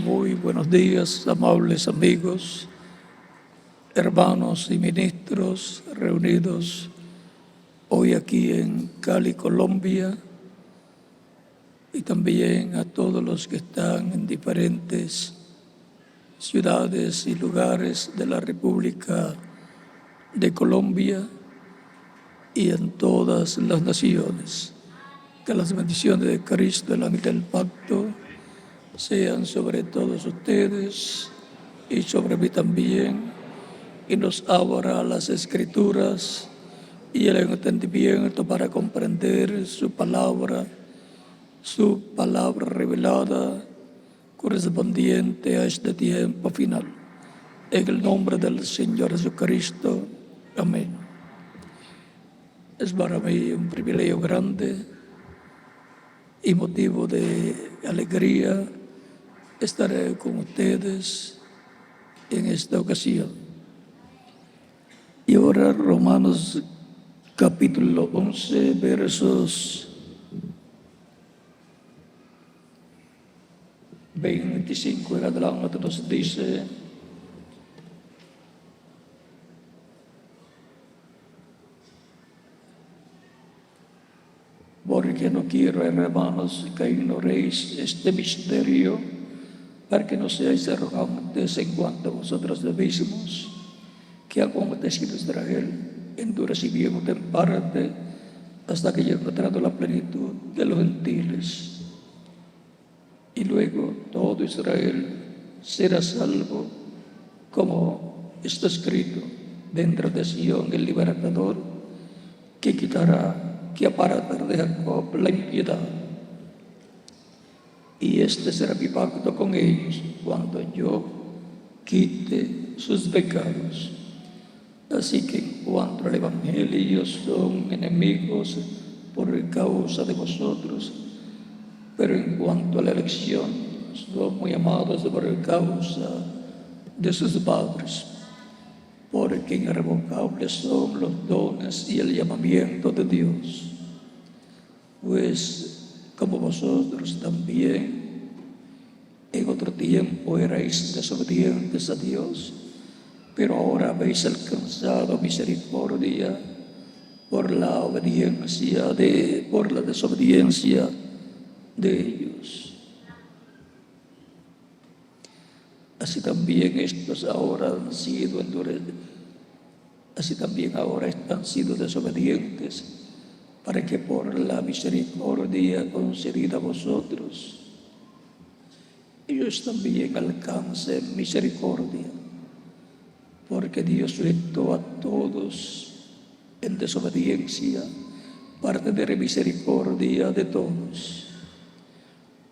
Muy buenos días, amables amigos, hermanos y ministros reunidos hoy aquí en Cali, Colombia, y también a todos los que están en diferentes ciudades y lugares de la República de Colombia y en todas las naciones. Que las bendiciones de Cristo, el ángel del pacto, sean sobre todos ustedes y sobre mí también, y nos abra las Escrituras y el entendimiento para comprender su palabra revelada correspondiente a este tiempo final. En el nombre del Señor Jesucristo. Amén. Es para mí un privilegio grande y motivo de alegría estar con ustedes en esta ocasión. Y ahora Romanos capítulo 11, versos 25 en adelante nos dice: porque no quiero, hermanos, que ignoréis este misterio, para que no seáis arrogantes en cuanto a vosotros mismos, que ha acontecido Israel, endurecimiento en parte, hasta que haya encontrado la plenitud de los gentiles. Y luego todo Israel será salvo, como está escrito: dentro de Sion el libertador, que apartará de Jacob la impiedad. Y este será mi pacto con ellos, cuando yo quite sus pecados. Así que en cuanto al Evangelio, son enemigos por causa de vosotros, pero en cuanto a la elección, son muy amados por causa de sus padres, porque irrevocables son los dones y el llamamiento de Dios. Pues como vosotros también en otro tiempo erais desobedientes a Dios, pero ahora habéis alcanzado misericordia por la desobediencia de ellos. Así también ahora están sido desobedientes, para que por la misericordia concedida a vosotros, ellos también alcancen misericordia, porque Dios sujetó a todos en desobediencia para tener misericordia de todos.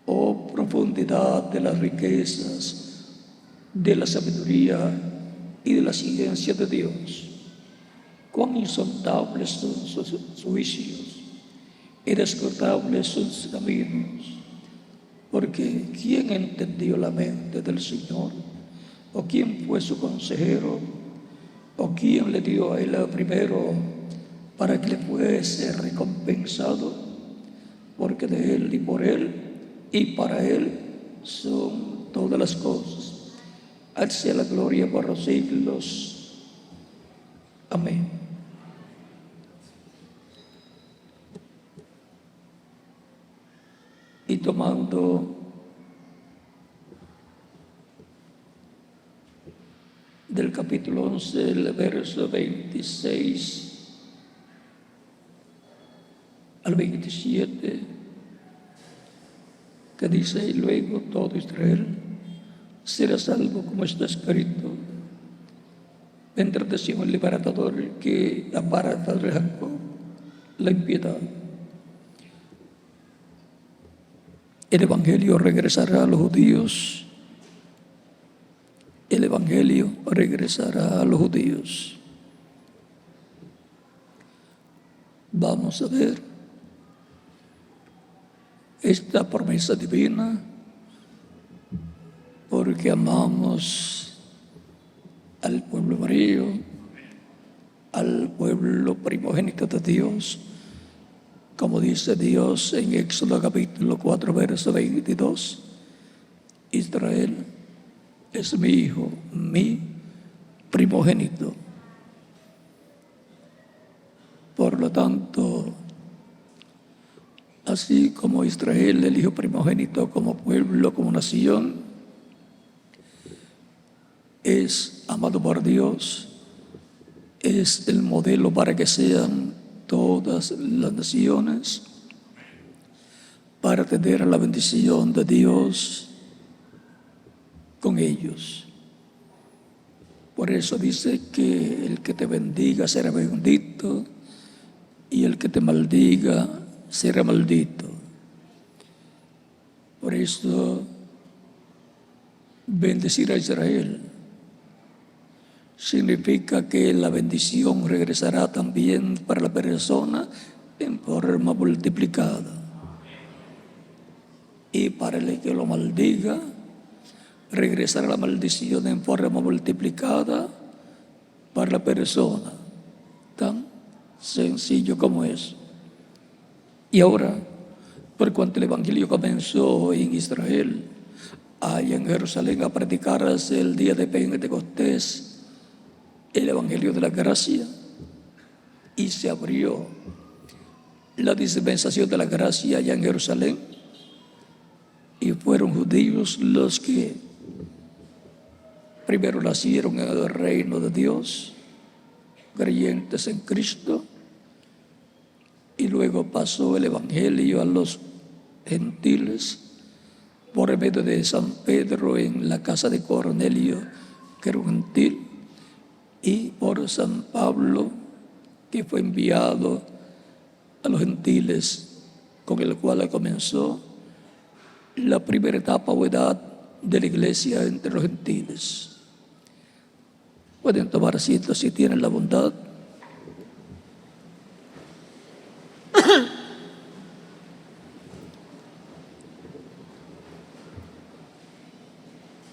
Oh profundidad de las riquezas, de la sabiduría y de la ciencia de Dios. Cuán insondables son sus juicios, inescrutables sus caminos. Porque ¿quién entendió la mente del Señor? ¿O quién fue su consejero? ¿O quién le dio a él primero para que le fuese recompensado? Porque de él y por él y para él son todas las cosas. A él sea la gloria por los siglos. Amén. Y tomando del capítulo 11, el verso 26 al 27, que dice: y luego todo Israel será salvo, como está escrito: dentro de Sion el libertador, que aparta de Jacob la impiedad. El Evangelio regresará a los judíos. El Evangelio regresará a los judíos. Vamos a ver esta promesa divina, porque amamos al pueblo hebreo, al pueblo primogénito de Dios, como dice Dios en Éxodo capítulo 4, verso 22, Israel es mi hijo, mi primogénito. Por lo tanto, así como Israel, el hijo primogénito, como pueblo, como nación, es amado por Dios, es el modelo para que sean todas las naciones, para tener la bendición de Dios con ellos. Por eso dice que el que te bendiga será bendito y el que te maldiga será maldito. Por eso, bendecir a Israel significa que la bendición regresará también para la persona en forma multiplicada. Y para el que lo maldiga, regresará la maldición en forma multiplicada para la persona. Tan sencillo como eso. Y ahora, por cuanto el Evangelio comenzó en Israel, allá en Jerusalén, a predicarse el día de Pentecostés, el Evangelio de la gracia, y se abrió la dispensación de la gracia allá en Jerusalén, y fueron judíos los que primero nacieron en el reino de Dios, creyentes en Cristo, y luego pasó el Evangelio a los gentiles por medio de San Pedro en la casa de Cornelio, que era un gentil, y por San Pablo, que fue enviado a los gentiles, con el cual comenzó la primera etapa o edad de la iglesia entre los gentiles. Pueden tomar asiento si tienen la bondad.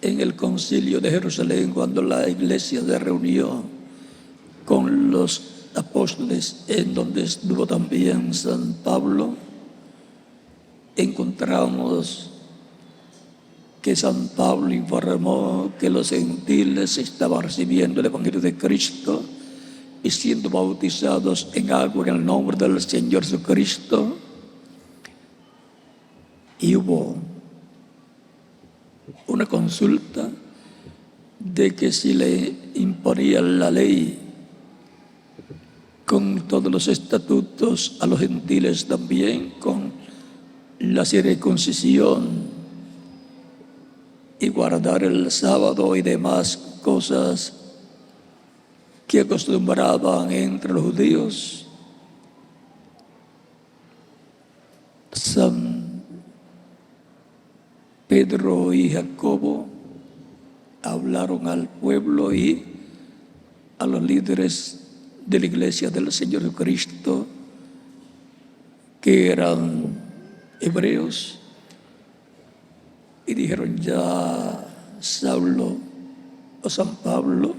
En el concilio de Jerusalén, cuando la iglesia se reunió con los apóstoles, en donde estuvo también San Pablo, encontramos que San Pablo informó que los gentiles estaban recibiendo el Evangelio de Cristo y siendo bautizados en agua en el nombre del Señor Jesucristo. Y hubo una consulta de que si le imponía la ley con todos los estatutos a los gentiles también, con la circuncisión y guardar el sábado y demás cosas que acostumbraban entre los judíos. San Pedro y Jacobo hablaron al pueblo y a los líderes de la iglesia del Señor Jesucristo, que eran hebreos, y dijeron: ya Saulo o San Pablo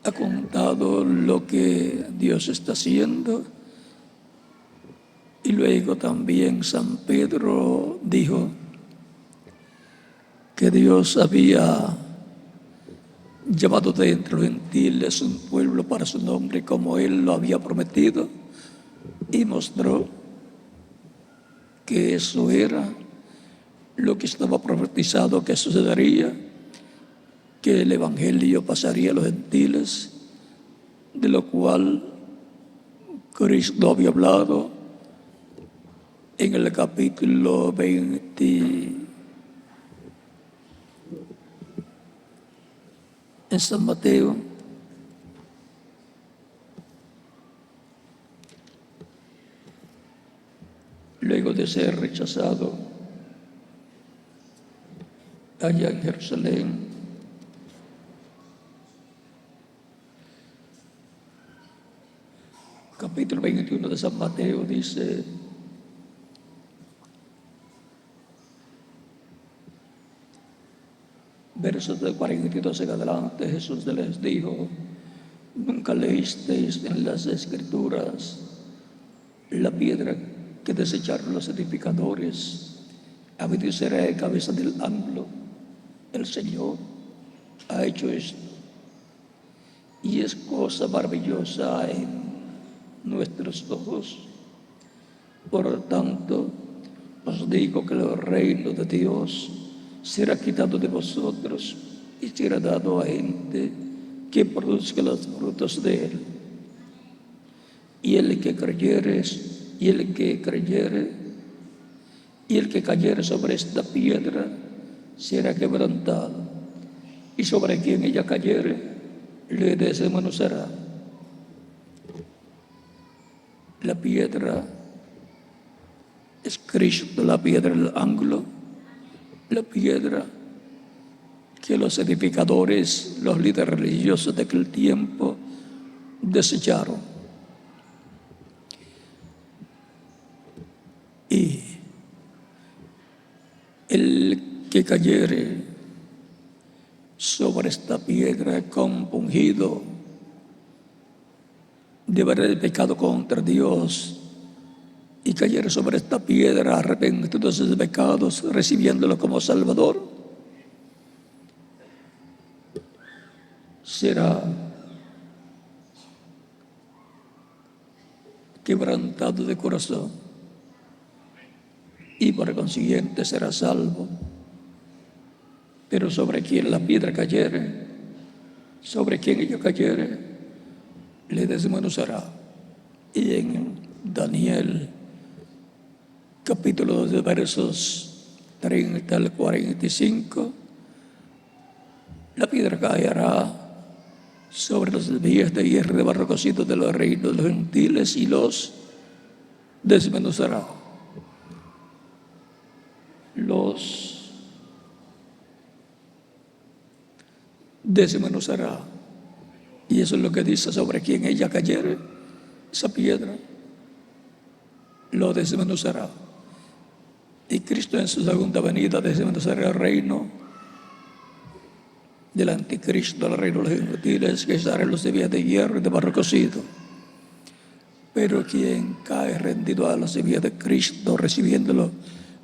ha contado lo que Dios está haciendo. Y luego también San Pedro dijo que Dios había llamado de entre los gentiles un pueblo para su nombre, como Él lo había prometido, y mostró que eso era lo que estaba profetizado que sucedería, que el Evangelio pasaría a los gentiles, de lo cual Cristo había hablado en el capítulo 20 en San Mateo. Luego de ser rechazado allá en Jerusalén, capítulo 21 de San Mateo dice: versos de 42 en adelante, Jesús les dijo: ¿nunca leísteis en las Escrituras la piedra que desecharon los edificadores habéis será cabeza del ángulo. El Señor ha hecho esto. Y es cosa maravillosa en nuestros ojos. Por lo tanto, os digo que el reino de Dios será quitado de vosotros y será dado a gente que produzca los frutos de él. Y el que creyere, y el que cayere sobre esta piedra será quebrantado, y sobre quien ella cayere le desmenuzará. La piedra es Cristo, la piedra del ángulo, la piedra que los edificadores, los líderes religiosos de aquel tiempo desecharon. Y el que cayere sobre esta piedra compungido de haber el pecado contra Dios y cayere sobre esta piedra arrepentido de sus pecados, recibiéndolo como Salvador, será quebrantado de corazón y por consiguiente será salvo. Pero sobre quien la piedra cayere, sobre quien ella cayere, le desmenuzará. Y en Daniel capítulo 2 versos 30 al 45, la piedra caerá sobre los vías de hierro de barro cocido de los reinos de los gentiles y los desmenuzará. Los desmenuzará. Y eso es lo que dice sobre quien ella cayere, esa piedra lo desmenuzará. Y Cristo en su segunda venida desmenuzará el reino del anticristo, el reino de los gentiles, que estará en los vías de hierro y de barro cocido. Pero quien cae rendido a las vías de Cristo, recibiéndolo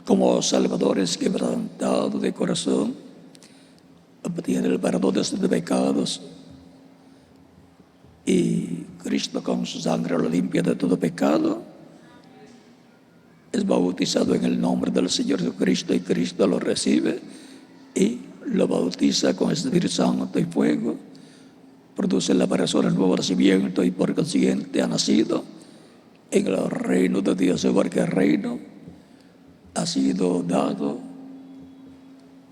como salvadores, quebrantados de corazón, obtiene el perdón de sus pecados, y Cristo con su sangre lo limpia de todo pecado, es bautizado en el nombre del Señor Jesucristo y Cristo lo recibe y lo bautiza con Espíritu Santo y fuego, produce en la persona el nuevo nacimiento y por consiguiente ha nacido en el reino de Dios, porque el reino ha sido dado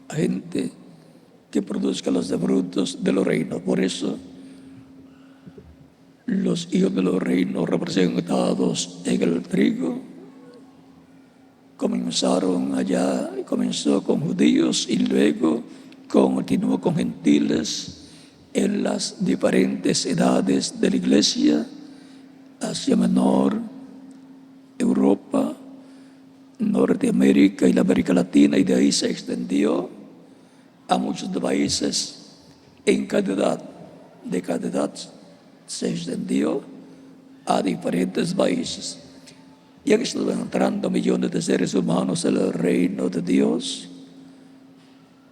a gente que produzca los frutos de los reinos. Por eso los hijos de los reinos representados en el trigo comenzó con judíos y luego continuó con gentiles en las diferentes edades de la iglesia, Asia Menor, Europa, Norteamérica y la América Latina, y de ahí se extendió a muchos países. En cada edad se extendió a diferentes países. Y han estado entrando millones de seres humanos en el reino de Dios,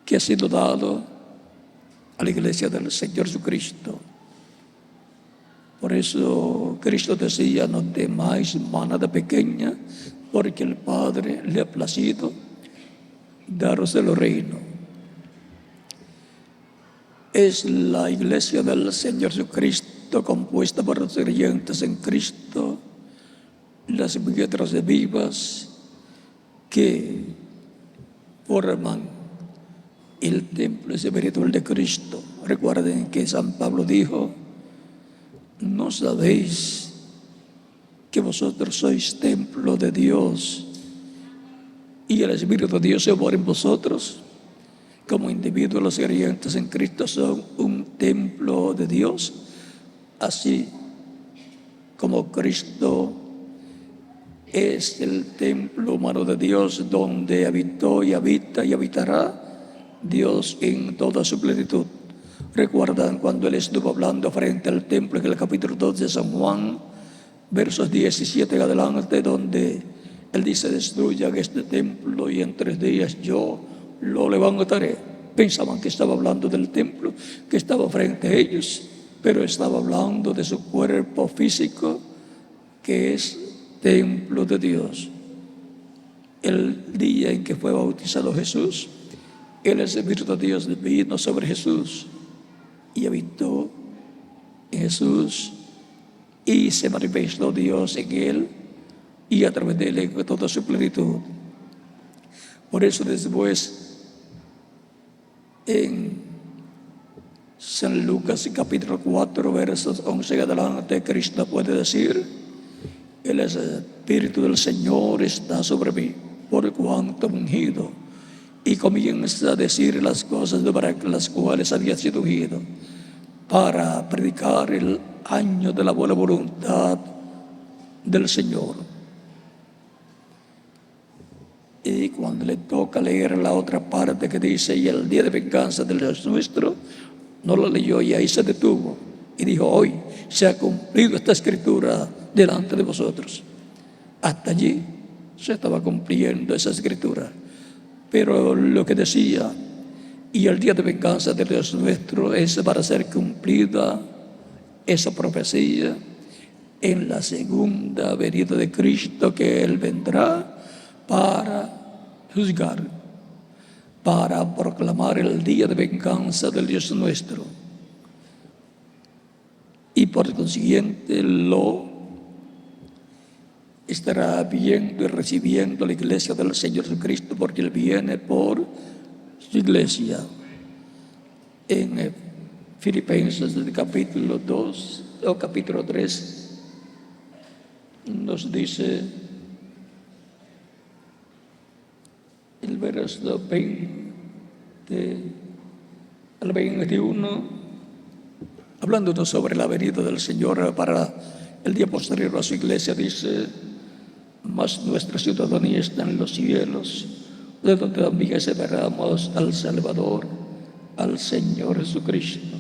que ha sido dado a la iglesia del Señor Jesucristo. Por eso Cristo decía: no temáis manada pequeña, porque el Padre le ha placido daros el reino. Es la iglesia del Señor Jesucristo, compuesta por los creyentes en Cristo, las piedras vivas que forman el templo espiritual de Cristo. Recuerden que San Pablo dijo: ¿no sabéis que vosotros sois templo de Dios y el Espíritu de Dios se mora en vosotros? Como individuos, los creyentes en Cristo son un templo de Dios, así como Cristo es el templo humano de Dios, donde habitó y habita y habitará Dios en toda su plenitud. Recuerdan cuando Él estuvo hablando frente al templo en el capítulo 2 de San Juan, versos 17 en adelante, donde Él dice: destruyan este templo y en 3 días yo lo levantaré. Pensaban que estaba hablando del templo que estaba frente a ellos, pero estaba hablando de su cuerpo físico, que es templo de Dios. El día en que fue bautizado Jesús, el Espíritu de Dios vino sobre Jesús y habitó en Jesús, y se manifestó Dios en él y a través de él en toda su plenitud. Por eso después en San Lucas capítulo 4 versos 11 en adelante, Cristo puede decir: el Espíritu del Señor está sobre mí, por cuanto ungido, y comienza a decir las cosas para las cuales había sido ungido, para predicar el año de la buena voluntad del Señor. Y cuando le toca leer la otra parte que dice: y el día de venganza del Dios nuestro, no lo leyó y ahí se detuvo y dijo: hoy se ha cumplido esta escritura delante de vosotros. Hasta allí se estaba cumpliendo esa escritura. Pero lo que decía: y el día de venganza de Dios nuestro, es para ser cumplida esa profecía en la segunda venida de Cristo, que Él vendrá para juzgar, para proclamar el día de venganza del Dios nuestro. Y por consiguiente lo estará viendo y recibiendo la iglesia del Señor Jesucristo, porque Él viene por su iglesia. En Filipenses del capítulo 2 o capítulo 3 nos dice el verso 20 al 21, hablándonos sobre la venida del Señor para el día posterior a su iglesia, dice: mas nuestra ciudadanía está en los cielos, de donde también esperamos al Salvador, al Señor Jesucristo,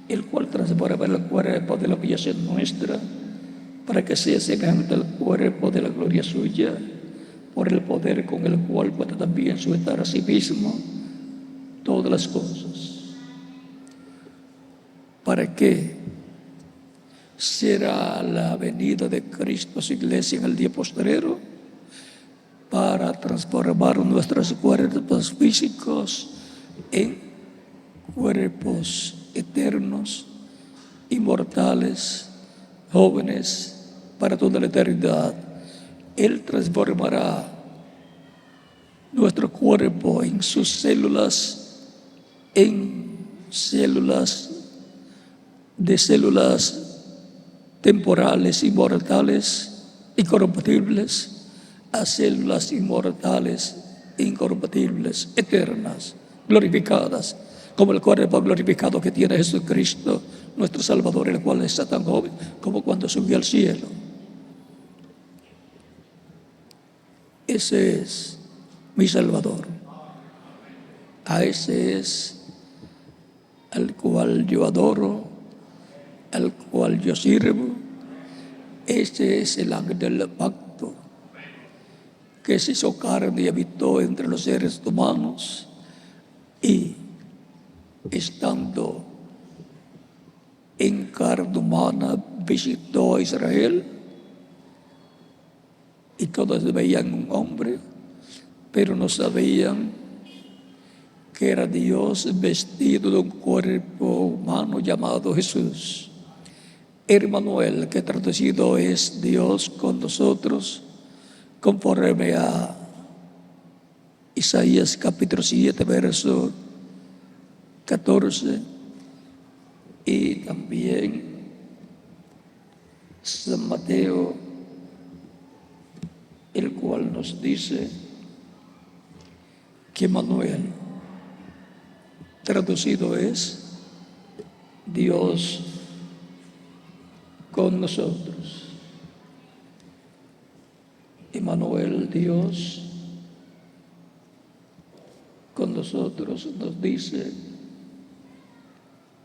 el cual transforma el cuerpo de la humillación nuestra, para que sea semejante al cuerpo de la gloria suya, por el poder con el cual puede también sujetar a sí mismo todas las cosas. ¿Para qué será la venida de Cristo a su iglesia en el día postrero? Para transformar nuestros cuerpos físicos en cuerpos eternos, inmortales, jóvenes, para toda la eternidad. Él transformará nuestro cuerpo en sus células, en células temporales, inmortales, incorruptibles, a células inmortales, incorruptibles, eternas, glorificadas, como el cuerpo glorificado que tiene Jesucristo, nuestro Salvador, el cual está tan joven como cuando subió al cielo. Ese es mi Salvador. A ese es al cual yo adoro, al cual yo sirvo. Ese es el ángel del pacto, que se hizo carne y habitó entre los seres humanos, y estando en carne humana visitó a Israel, y todos veían un hombre, pero no sabían que era Dios vestido de un cuerpo humano llamado Jesús. Emmanuel, que traducido es Dios con nosotros, conforme a Isaías capítulo 7, verso 14, y también San Mateo, el cual nos dice que Emmanuel, traducido es Dios con nosotros. Emmanuel, Dios con nosotros, nos dice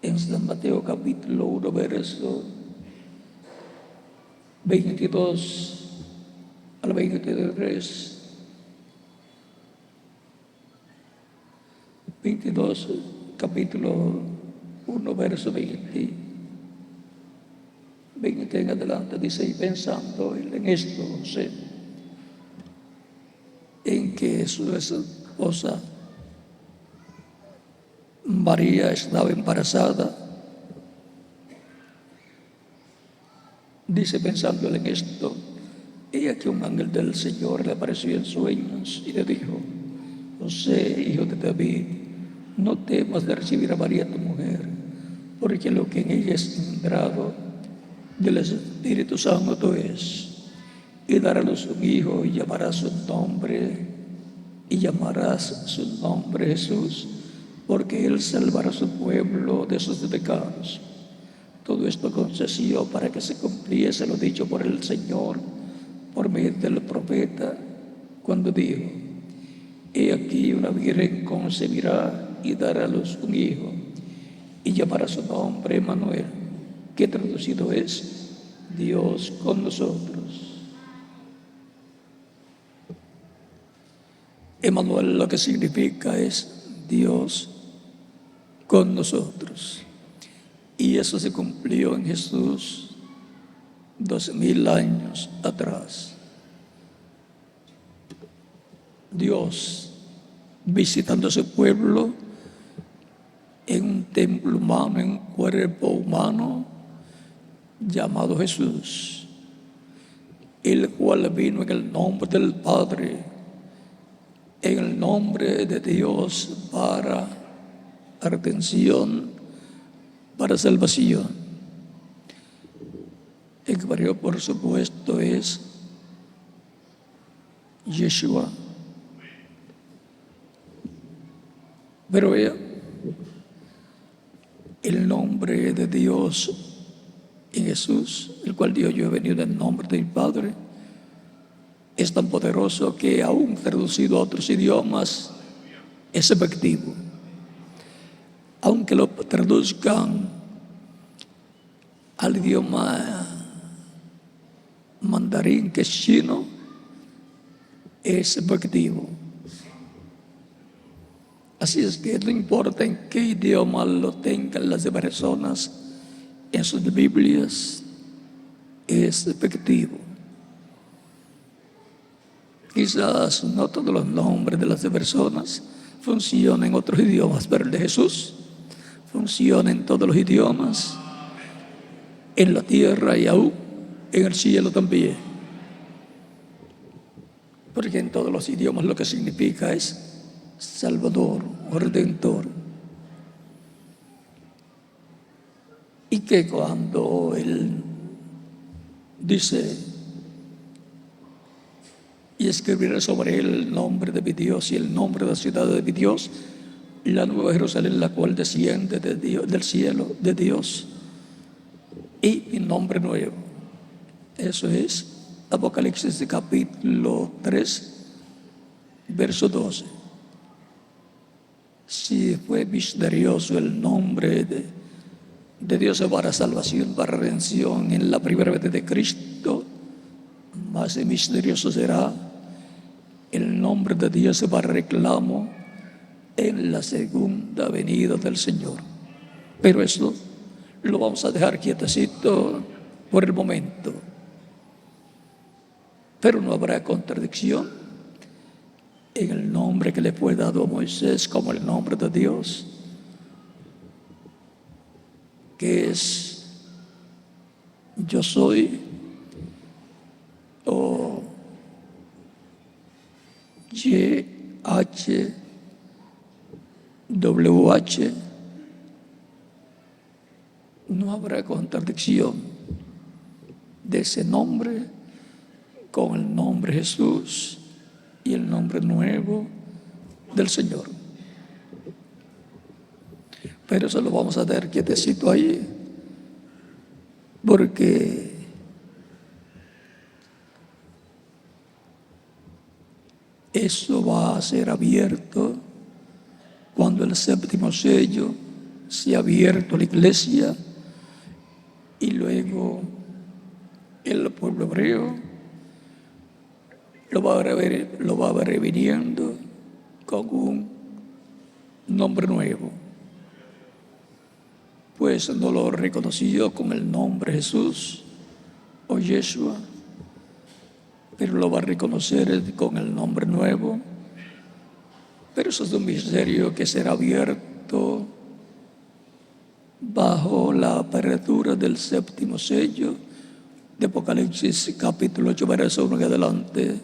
en San Mateo capítulo 1, verso 22 al al 23, 22, capítulo 1, verso 20 en adelante, dice: y pensando en esto, José, en que su esposa María estaba embarazada, dice, pensando en esto, he aquí un ángel del Señor le apareció en sueños y le dijo: José, hijo de David, no temas de recibir a María tu mujer, porque lo que en ella es engendrado del Espíritu Santo es, y dará a luz un hijo y llamarás su nombre Jesús, porque él salvará a su pueblo de sus pecados. Todo esto aconteció para que se cumpliese lo dicho por el Señor por medio del profeta, cuando dijo: he aquí una virgen concebirá y dará a luz un hijo, y llamará su nombre Emmanuel, que traducido es Dios con nosotros. Emmanuel lo que significa es Dios con nosotros. Y eso se cumplió en Jesús 2000 años atrás. Dios visitando a su pueblo en un templo humano, en un cuerpo humano llamado Jesús, el cual vino en el nombre del Padre, en el nombre de Dios, para redención, para salvación. En hebreo, por supuesto, es Yeshua. Pero vea, el nombre de Dios en Jesús, el cual dijo: yo he venido en nombre del Padre, es tan poderoso que aún traducido a otros idiomas es efectivo. Aunque lo traduzcan al idioma mandarín, que es chino, es efectivo. Así es que no importa en qué idioma lo tengan las personas en sus Biblias, es efectivo. Quizás no todos los nombres de las personas funcionan en otros idiomas, pero el de Jesús funciona en todos los idiomas, en la tierra y aún en el cielo también. Porque en todos los idiomas lo que significa es Salvador o Redentor. Y que cuando Él dice: y escribiré sobre él el nombre de mi Dios y el nombre de la ciudad de mi Dios, la nueva Jerusalén, la cual desciende de Dios, del cielo de Dios, y mi nombre nuevo. Eso es Apocalipsis capítulo 3, verso 12. Si fue misterioso el nombre de Dios para salvación, para redención en la primera vez de Cristo, más misterioso será el nombre de Dios para reclamo en la segunda venida del Señor. Pero eso lo vamos a dejar quietecito por el momento. Pero no habrá contradicción en el nombre que le fue dado a Moisés como el nombre de Dios, que es yo soy, o YHWH. No habrá contradicción de ese nombre con el nombre Jesús y el nombre nuevo del Señor. Pero eso lo vamos a dar quietecito ahí, porque eso va a ser abierto cuando el séptimo sello sea abierto a la iglesia, y luego el pueblo hebreo lo va reviniendo con un nombre nuevo, pues no lo reconoció con el nombre Jesús o Yeshua, pero lo va a reconocer con el nombre nuevo. Pero eso es un misterio que será abierto bajo la apertura del séptimo sello de Apocalipsis capítulo 8, verso 1 en adelante.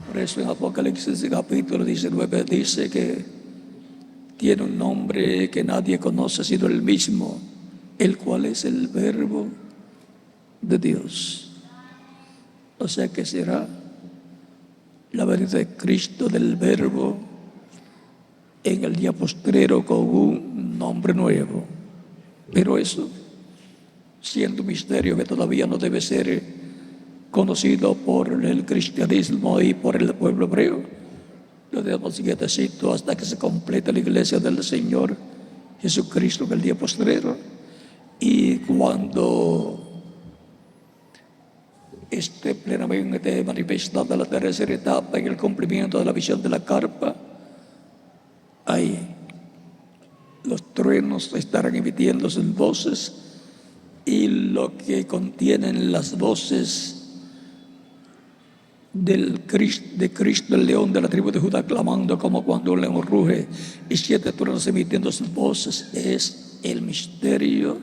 Por eso en Apocalipsis capítulo 19 dice que tiene un nombre que nadie conoce sino el mismo, el cual es el Verbo de Dios. O sea que será la venida de Cristo, del Verbo, en el día postrero con un nombre nuevo. Pero eso, siendo un misterio que todavía no debe ser conocido por el cristianismo y por el pueblo hebreo, lo debemos quietecito hasta que se complete la iglesia del Señor Jesucristo en el día postrero. Y cuando esté plenamente manifestada la tercera etapa en el cumplimiento de la visión de la carpa, ahí los truenos estarán emitiendo sus voces, y lo que contienen las voces de Cristo, el león de la tribu de Judá, clamando como cuando un león ruge, y 7 truenos emitiendo sus voces, es el misterio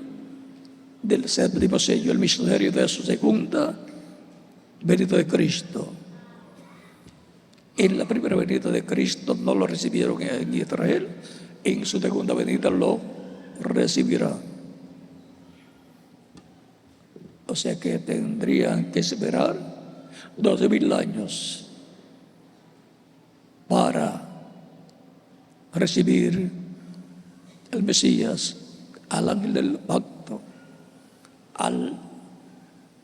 del séptimo sello, el misterio de su segunda venida de Cristo. En la primera venida de Cristo no lo recibieron en Israel, en su segunda venida lo recibirán. O sea que tendrían que esperar 12,000 años para recibir el Mesías, al ángel del pacto, al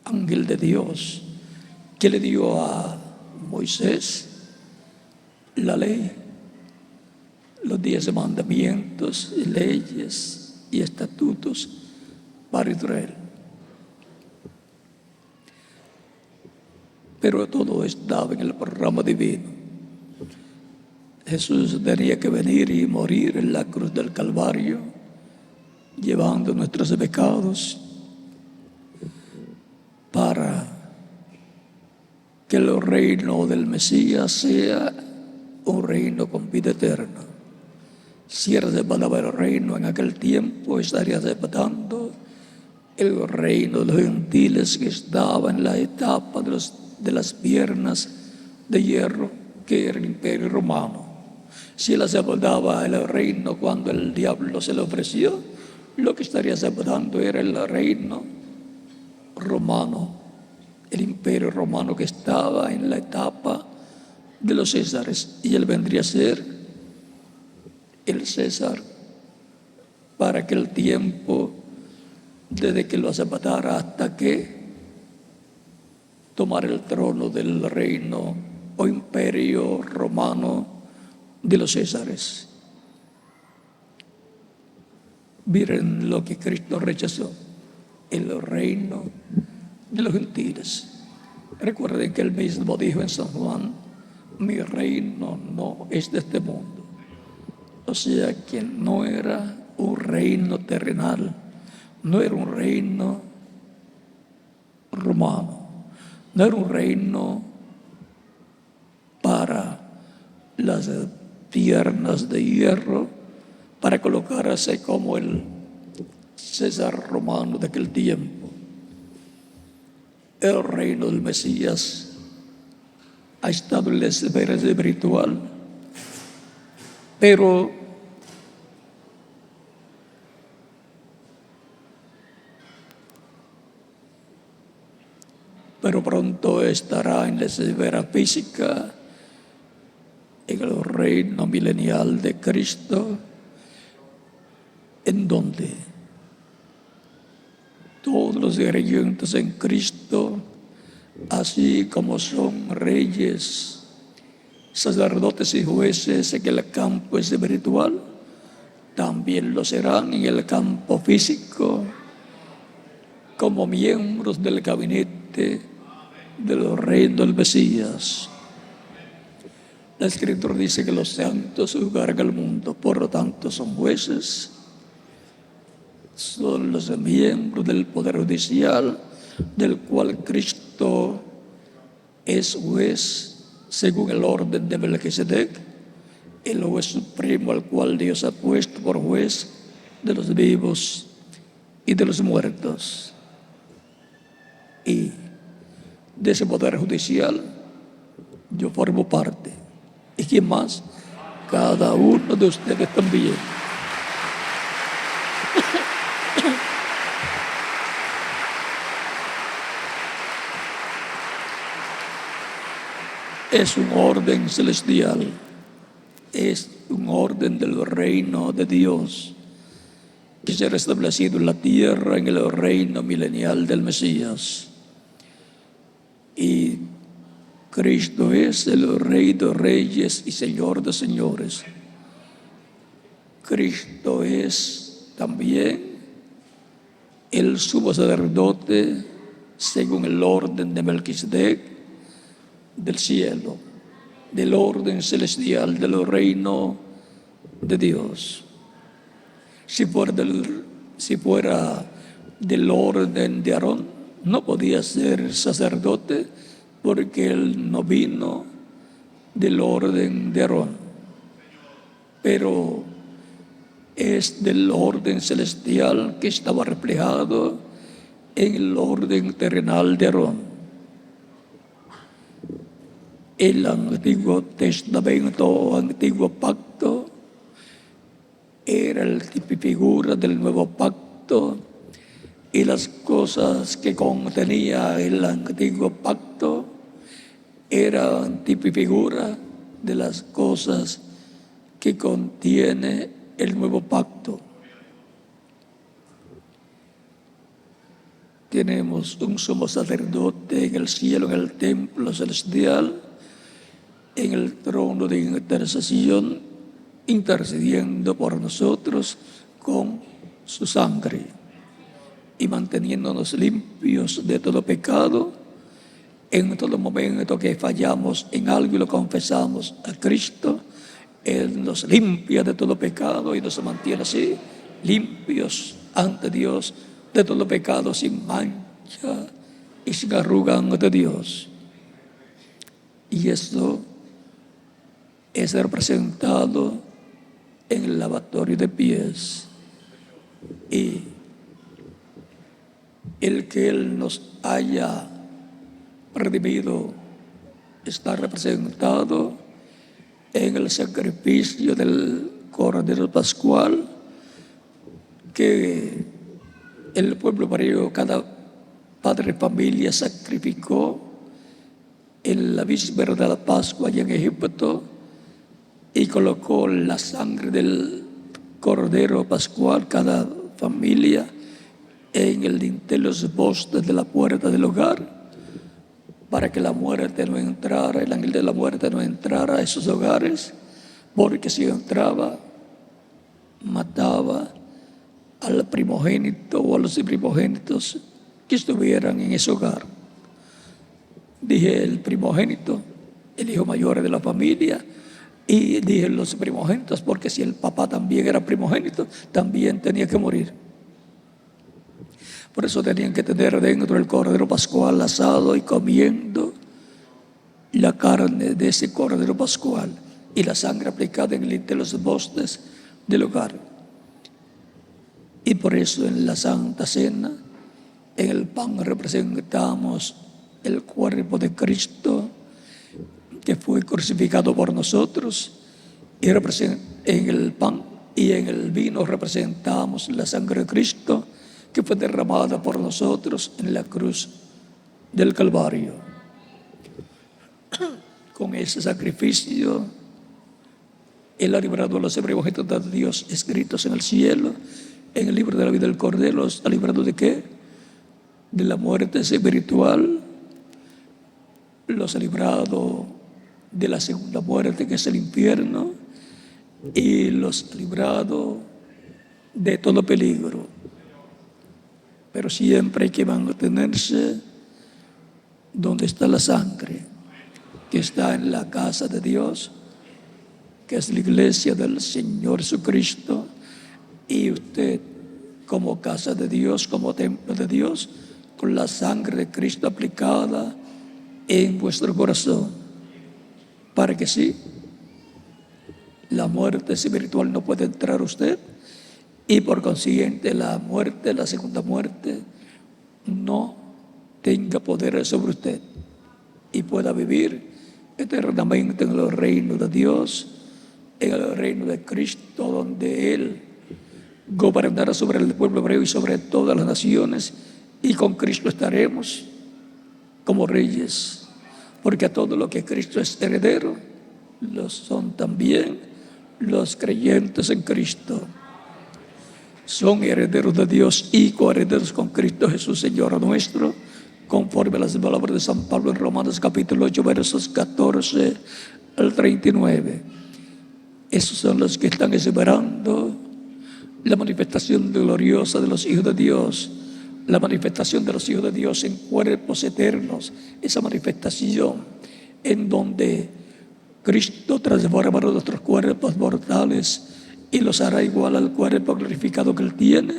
ángel de Dios, que le dio a Moisés la ley, los 10 mandamientos, leyes y estatutos para Israel. Pero todo estaba en el programa divino. Jesús tenía que venir y morir en la cruz del Calvario, llevando nuestros pecados, para que el reino del Mesías sea un reino con vida eterna. Si era arrebatado el reino en aquel tiempo, estaría arrebatando el reino de los gentiles que estaba en la etapa de las piernas de hierro, que era el imperio romano. Si él arrebataba el reino cuando el diablo se le ofreció, lo que estaría arrebatando era el reino romano, el imperio romano que estaba en la etapa de los Césares, y él vendría a ser el César para aquel tiempo, desde que lo arrebatara hasta que tomara el trono del reino o imperio romano de los Césares. Miren lo que Cristo rechazó: el reino de los gentiles. Recuerden que él mismo dijo en San Juan: mi reino no es de este mundo. O sea que no era un reino terrenal, no era un reino romano, no era un reino para las piernas de hierro, para colocarse como el César romano de aquel tiempo. El reino del Mesías ha estado en la esfera espiritual, pero pronto estará en la esfera física, en el reino milenial de Cristo, en donde todos los creyentes en Cristo, así como son reyes, sacerdotes y jueces en el campo espiritual, también lo serán en el campo físico, como miembros del gabinete del reino del Mesías. La Escritura dice que los santos juzgarán al mundo, por lo tanto son jueces, son los miembros del Poder Judicial, del cual Cristo es juez según el orden de Melquisedec, el juez supremo al cual Dios ha puesto por juez de los vivos y de los muertos. Y de ese Poder Judicial yo formo parte. ¿Y quién más? Cada uno de ustedes también. Es un orden celestial, es un orden del reino de Dios que será establecido en la tierra en el reino milenial del Mesías. Y Cristo es el Rey de Reyes y Señor de Señores. Cristo es también el sumo sacerdote según el orden de Melquisedec del cielo, del orden celestial, del reino de Dios. Si fuera del orden de Aarón, no podía ser sacerdote porque él no vino del orden de Aarón. Pero es del orden celestial que estaba reflejado en el orden terrenal de Aarón. El Antiguo Testamento, Antiguo Pacto, era la figura del Nuevo Pacto, y las cosas que contenía el Antiguo Pacto eran figura de las cosas que contiene el Nuevo Pacto. Tenemos un sumo sacerdote en el cielo, en el templo celestial, en el trono de intercesión, intercediendo por nosotros con su sangre y manteniéndonos limpios de todo pecado. En todo momento que fallamos en algo y lo confesamos a Cristo, Él nos limpia de todo pecado y nos mantiene así, limpios ante Dios de todo pecado, sin mancha y sin arruga ante Dios. Y esto es representado en el lavatorio de pies. Y el que Él nos haya redimido está representado en el sacrificio del Cordero Pascual que el pueblo hebreo, cada padre de familia, sacrificó en la víspera de la Pascua allá en Egipto, y colocó la sangre del Cordero Pascual, cada familia, en el dintel, los postes de la puerta del hogar, para que la muerte no entrara, el ángel de la muerte no entrara a esos hogares, porque si entraba, mataba al primogénito o a los primogénitos que estuvieran en ese hogar. Dije el primogénito, el hijo mayor de la familia, y dije los primogénitos, porque si el papá también era primogénito, también tenía que morir. Por eso tenían que tener dentro el Cordero Pascual asado y comiendo la carne de ese Cordero Pascual y la sangre aplicada en los postes del hogar. Y por eso en la Santa Cena, en el pan representamos el cuerpo de Cristo que fue crucificado por nosotros, y en el pan y en el vino representamos la sangre de Cristo que fue derramada por nosotros en la cruz del Calvario. Con ese sacrificio, Él ha librado a los primogénitos de Dios escritos en el cielo, en el libro de la vida del Cordero. ¿Ha librado de qué? De la muerte espiritual. Los ha librado de la segunda muerte, que es el infierno, y los ha librado de todo peligro. Pero siempre hay que mantenerse donde está la sangre, que está en la casa de Dios, que es la iglesia del Señor Jesucristo, y usted como casa de Dios, como templo de Dios, con la sangre de Cristo aplicada en vuestro corazón, para que sí, la muerte espiritual no puede entrar a usted, y por consiguiente la muerte, la segunda muerte, no tenga poder sobre usted y pueda vivir eternamente en el reino de Dios, en el reino de Cristo, donde Él gobernará sobre el pueblo hebreo y sobre todas las naciones, y con Cristo estaremos como reyes, porque a todo lo que Cristo es heredero, lo son también los creyentes en Cristo. Son herederos de Dios y coherederos con Cristo Jesús, Señor nuestro, conforme a las palabras de San Pablo en Romanos capítulo 8, versos 14 al 39. Esos son los que están esperando la manifestación gloriosa de los hijos de Dios, la manifestación de los hijos de Dios en cuerpos eternos, esa manifestación en donde Cristo transformará nuestros cuerpos mortales y los hará igual al cuerpo glorificado que Él tiene,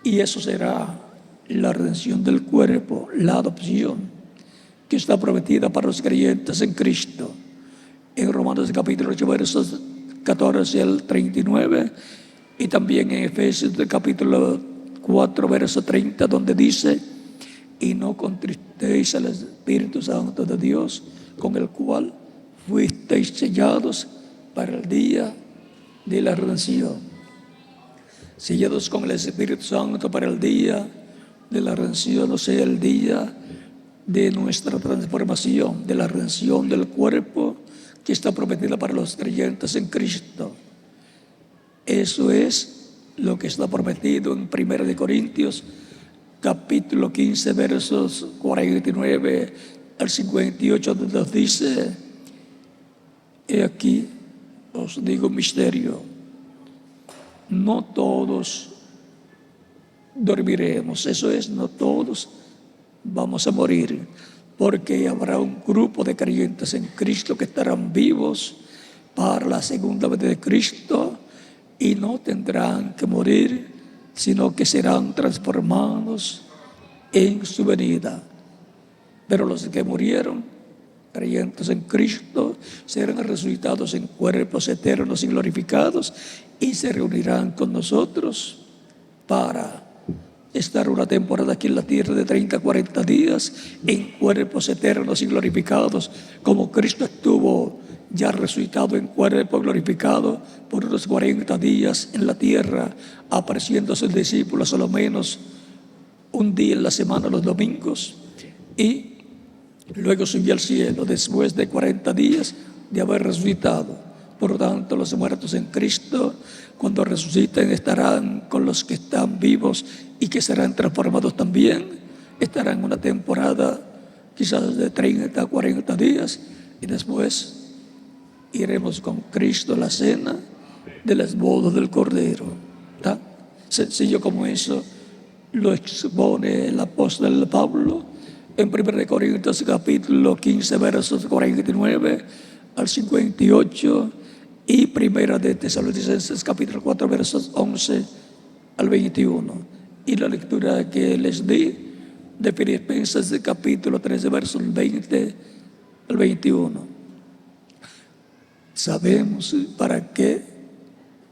y eso será la redención del cuerpo, la adopción que está prometida para los creyentes en Cristo. En Romanos capítulo 8, versos 14 al 39, y también en Efesios capítulo 4, verso 30, donde dice: y no contristéis al Espíritu Santo de Dios, con el cual fuisteis sellados para el día de la redención. Sellados con el Espíritu Santo para el día de la redención, o sea, el día de nuestra transformación, de la redención del cuerpo que está prometida para los creyentes en Cristo. Eso es lo que está prometido en 1 Corintios capítulo 15, versos 49 al 58, donde nos dice: he aquí, os digo un misterio, no todos dormiremos, eso es, no todos vamos a morir, porque habrá un grupo de creyentes en Cristo que estarán vivos para la segunda venida de Cristo y no tendrán que morir, sino que serán transformados en su venida. Pero los que murieron, creyentes en Cristo, serán resucitados en cuerpos eternos y glorificados, y se reunirán con nosotros para estar una temporada aquí en la tierra de 30, 40 días en cuerpos eternos y glorificados, como Cristo estuvo ya resucitado en cuerpo glorificado por unos 40 días en la tierra, apareciendo a sus discípulos a lo menos un día en la semana, los domingos, y luego subió al cielo después de 40 días de haber resucitado. Por lo tanto, los muertos en Cristo, cuando resuciten, estarán con los que están vivos y que serán transformados también. Estarán una temporada quizás de 30 a 40 días, y después iremos con Cristo a la cena de las bodas del Cordero. Tan sencillo como eso lo expone el apóstol Pablo en 1 Corintios capítulo 15, versos 49 al 58, y 1 de Tesalonicenses capítulo 4, versos 11 al 21. Y la lectura que les di de Filipenses capítulo 13, versos 20 al 21. Sabemos para qué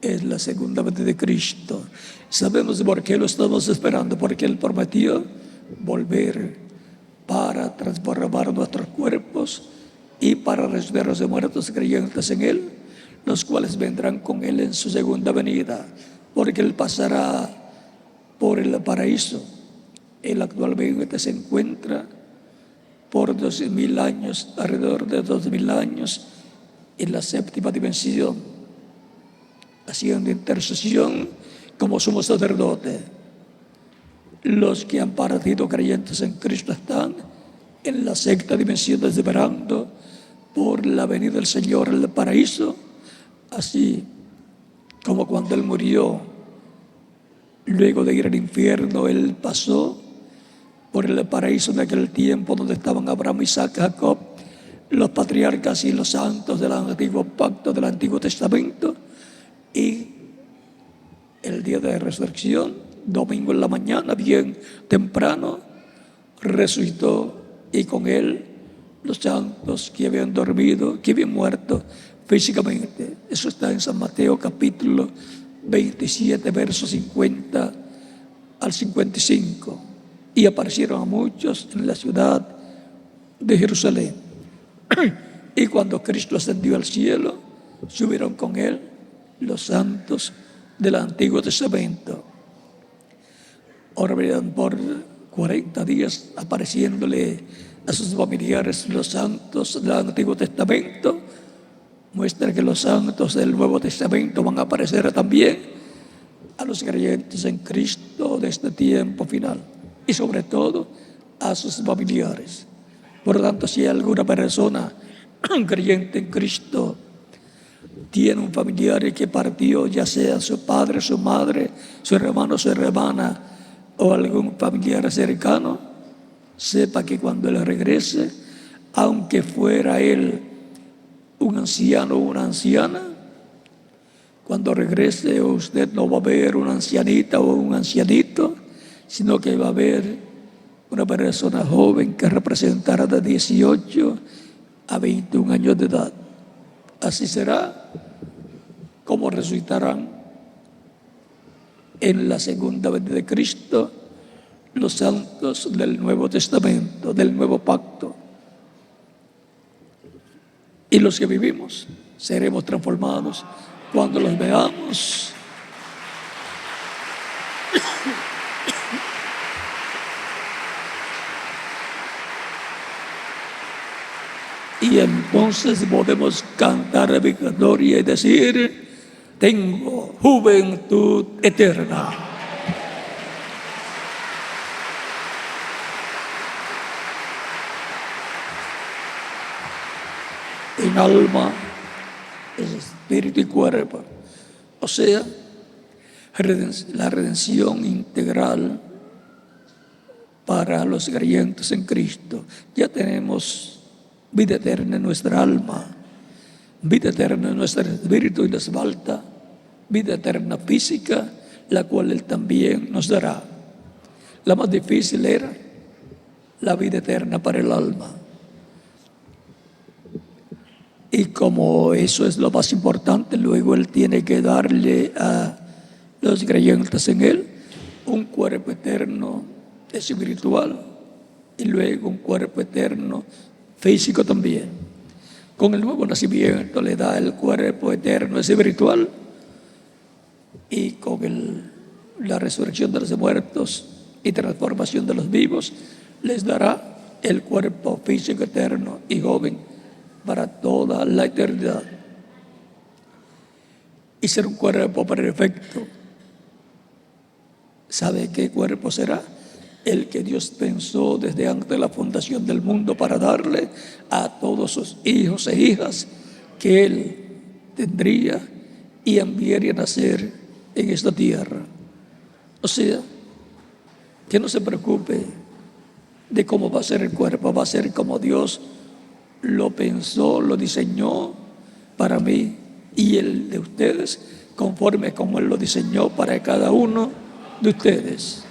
es la segunda venida de Cristo. Sabemos por qué lo estamos esperando, porque Él prometió volver para transformar nuestros cuerpos y para resucitar a los muertos creyentes en Él, los cuales vendrán con Él en su segunda venida, porque Él pasará por el paraíso. Él actualmente se encuentra por 2000 años, alrededor de 2000 años, en la séptima dimensión, haciendo intercesión como sumo sacerdote. Los que han partido creyentes en Cristo están en la sexta dimensión, esperando por la venida del Señor en el paraíso, así como cuando Él murió, luego de ir al infierno, Él pasó por el paraíso de aquel tiempo donde estaban Abraham, Isaac, Jacob, los patriarcas y los santos del antiguo pacto, del Antiguo Testamento, y el día de resurrección, domingo en la mañana, bien temprano, resucitó, y con él los santos que habían dormido, que habían muerto físicamente. Eso está en San Mateo capítulo 27, versos 50 al 55. Y aparecieron a muchos en la ciudad de Jerusalén. Y cuando Cristo ascendió al cielo, subieron con él los santos del Antiguo Testamento. Ahora verán por 40 días apareciéndole a sus familiares los santos del Antiguo Testamento. Muestra que los santos del Nuevo Testamento van a aparecer también a los creyentes en Cristo de este tiempo final, y sobre todo a sus familiares. Por lo tanto, si hay alguna persona creyente en Cristo tiene un familiar que partió, ya sea su padre, su madre, su hermano, su hermana o algún familiar cercano, sepa que cuando él regrese, aunque fuera él un anciano o una anciana, cuando regrese usted no va a ver una ancianita o un ancianito, sino que va a ver una persona joven que representará de 18 a 21 años de edad. Así será como resucitarán en la segunda venida de Cristo los santos del Nuevo Testamento, del Nuevo Pacto. Y los que vivimos seremos transformados cuando los veamos. Y entonces podemos cantar a victoria y decir: tengo juventud eterna. En alma, espíritu y cuerpo. O sea, la redención integral para los creyentes en Cristo. Ya tenemos vida eterna en nuestra alma, vida eterna en nuestro espíritu, y nos falta vida eterna física, la cual Él también nos dará. La más difícil era la vida eterna para el alma. Y como eso es lo más importante, luego Él tiene que darle a los creyentes en Él un cuerpo eterno espiritual, y luego un cuerpo eterno físico también. Con el nuevo nacimiento le da el cuerpo eterno espiritual, y con la resurrección de los muertos y transformación de los vivos les dará el cuerpo físico eterno y joven para toda la eternidad. Y ser un cuerpo perfecto. ¿Sabe qué cuerpo será? El que Dios pensó desde antes de la fundación del mundo para darle a todos sus hijos e hijas que Él tendría y enviaría a nacer en esta tierra. O sea, que no se preocupe de cómo va a ser el cuerpo, va a ser como Dios lo pensó, lo diseñó para mí y el de ustedes, conforme como Él lo diseñó para cada uno de ustedes.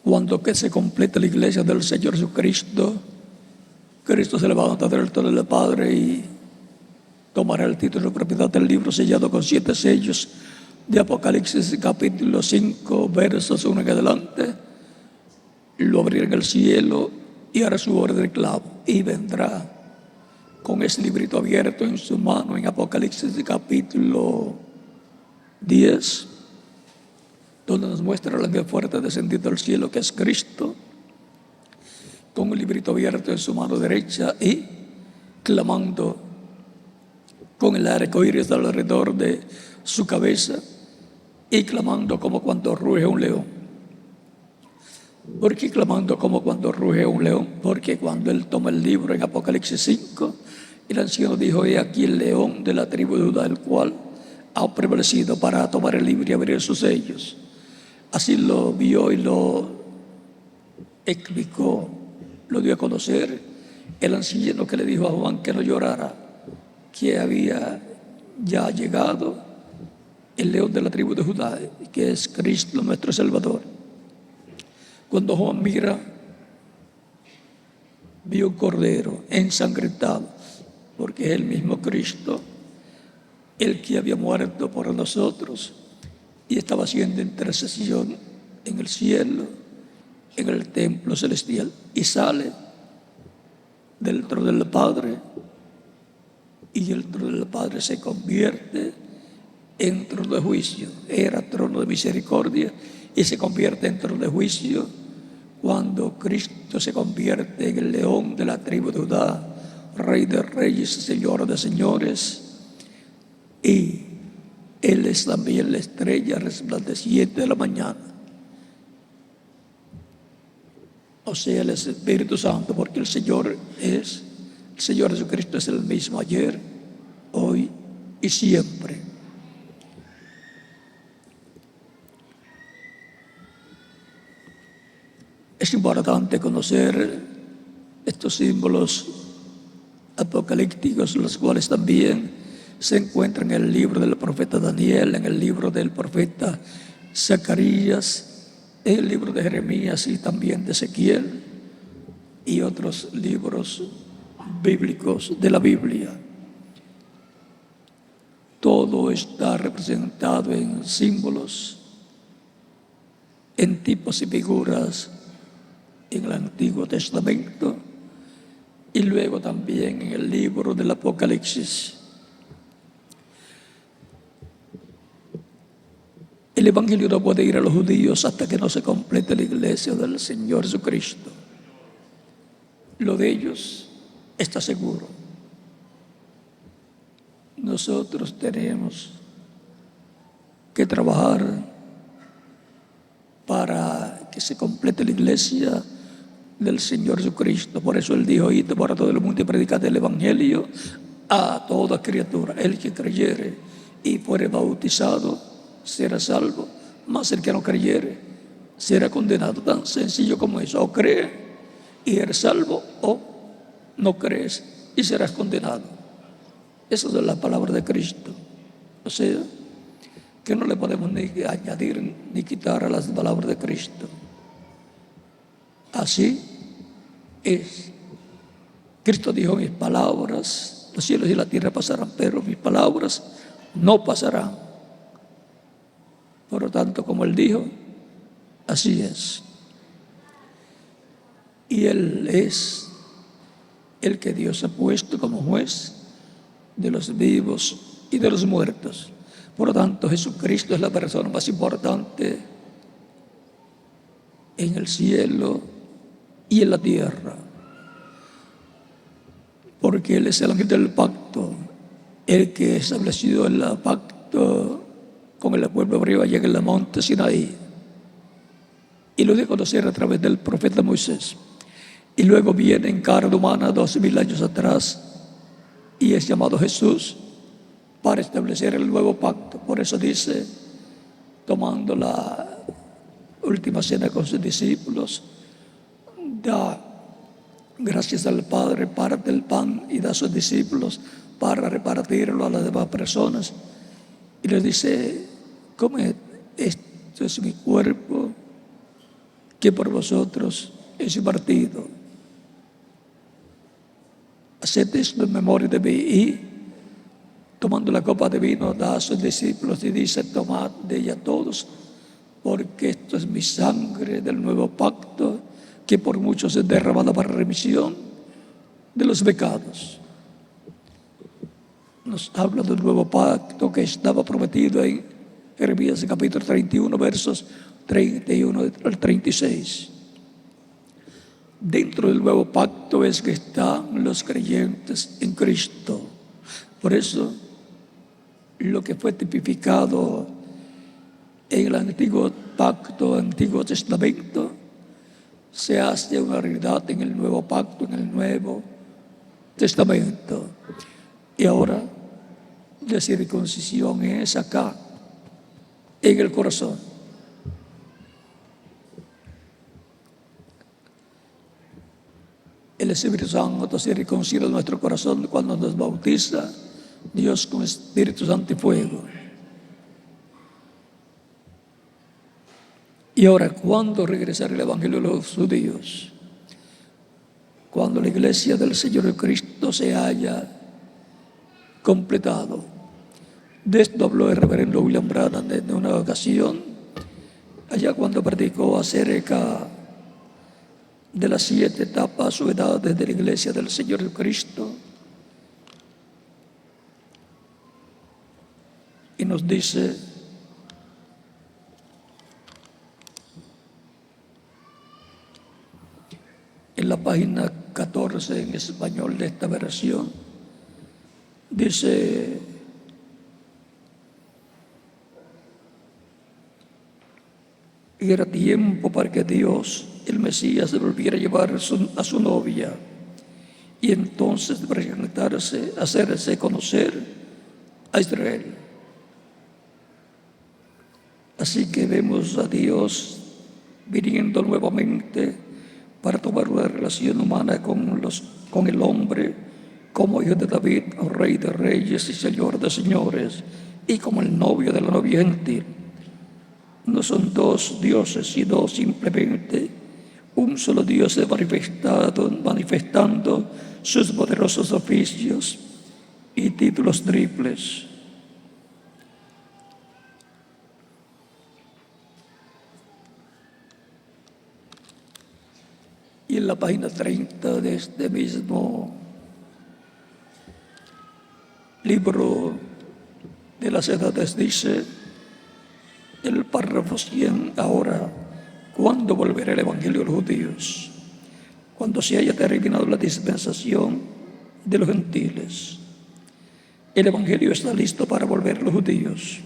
Cuando que se complete la iglesia del Señor Jesucristo, Cristo se levanta del trono del Padre y tomará el título de propiedad del libro sellado con 7 sellos de Apocalipsis capítulo 5, versos 1 en adelante. Lo abrirá en el cielo y hará su orden de clavo, y vendrá con ese librito abierto en su mano en Apocalipsis capítulo 10, donde nos muestra el ángel fuerte descendido del cielo, que es Cristo, con un librito abierto en su mano derecha y clamando con el arco iris alrededor de su cabeza, y clamando como cuando ruge un león. Porque clamando como cuando ruge un león, porque cuando él toma el libro en Apocalipsis 5, el anciano dijo: he aquí el león de la tribu de Judá, el cual ha prevalecido para tomar el libro y abrir sus sellos. Así lo vio y lo explicó, lo dio a conocer el anciano, que le dijo a Juan que no llorara, que había ya llegado el león de la tribu de Judá, que es Cristo nuestro Salvador. Cuando Juan mira, vio un cordero ensangrentado, porque es el mismo Cristo, el que había muerto por nosotros y estaba haciendo intercesión en el cielo, en el templo celestial, y sale del trono del Padre, y el trono del Padre se convierte en trono de juicio. Era trono de misericordia y se convierte en trono de juicio cuando Cristo se convierte en el león de la tribu de Judá, Rey de reyes, Señor de señores, y Él es también la estrella resplandeciente de la mañana. O sea, el Espíritu Santo, porque el Señor Jesucristo es el mismo ayer, hoy y siempre. Es importante conocer estos símbolos apocalípticos, los cuales también se encuentran en el libro del profeta Daniel, en el libro del profeta Zacarías, en el libro de Jeremías y también de Ezequiel y otros libros bíblicos de la Biblia. Todo está representado en símbolos, en tipos y figuras en el Antiguo Testamento y luego también en el libro del Apocalipsis. El Evangelio no puede ir a los judíos hasta que no se complete la iglesia del Señor Jesucristo. Lo de ellos está seguro. Nosotros tenemos que trabajar para que se complete la iglesia del Señor Jesucristo. Por eso Él dijo: id por todo el mundo y predicad el Evangelio a toda criatura. El que creyere y fuere bautizado será salvo, mas el que no creyere será condenado. Tan sencillo como eso: o cree y eres salvo, o no crees y serás condenado. Esa es la palabra de Cristo. O sea, que no le podemos ni añadir ni quitar a las palabras de Cristo. Así es. Cristo dijo: mis palabras, los cielos y la tierra pasarán, pero mis palabras no pasarán. Por lo tanto, como Él dijo, así es. Y Él es el que Dios ha puesto como juez de los vivos y de los muertos. Por lo tanto, Jesucristo es la persona más importante en el cielo y en la tierra, porque Él es el ángel del pacto, el que estableció el pacto con el pueblo hebreo allá en el monte Sinaí, y lo dio a conocer a través del profeta Moisés. Y luego viene en carne humana 2000 años atrás y es llamado Jesús para establecer el nuevo pacto. Por eso dice, tomando la última cena con sus discípulos, da gracias al Padre, parte el pan y da a sus discípulos para repartirlo a las demás personas. Y les dice: comed, esto es mi cuerpo que por vosotros es partido. Haced esto en memoria de mí. Y tomando la copa de vino, da a sus discípulos y dice: tomad de ella todos, porque esto es mi sangre del nuevo pacto, que por muchos es derramada para remisión de los pecados. Nos habla del nuevo pacto que estaba prometido en Jeremías capítulo 31, versos 31 al 36. Dentro del nuevo pacto es que están los creyentes en Cristo. Por eso, lo que fue tipificado en el antiguo pacto, antiguo testamento, se hace una realidad en el nuevo pacto, en el Nuevo Testamento. Y ahora la circuncisión es acá, en el corazón. El Espíritu Santo se reconcilia en nuestro corazón cuando nos bautiza Dios con Espíritu Santo y fuego. Y ahora, ¿cuándo regresará el Evangelio a los judíos? Cuando la iglesia del Señor Cristo se haya completado. De esto habló el reverendo William Branham en una ocasión, allá cuando predicó acerca de las 7 etapas o edades de la iglesia del Señor Cristo. Y nos dice: en la página 14 en español de esta versión, dice: era tiempo para que Dios, el Mesías, volviera a llevar a su novia y entonces presentarse, hacerse conocer a Israel. Así que vemos a Dios viniendo nuevamente para tomar una relación humana con el hombre, como hijo de David, rey de reyes y señor de señores, y como el novio de la novia gentil. No son 2 dioses, sino simplemente un solo Dios manifestando sus poderosos oficios y títulos triples. Y en la página 30 de este mismo libro de las edades dice, el párrafo 100, ahora, ¿cuándo volverá el Evangelio a los judíos? Cuando se haya terminado la dispensación de los gentiles. El Evangelio está listo para volver a los judíos.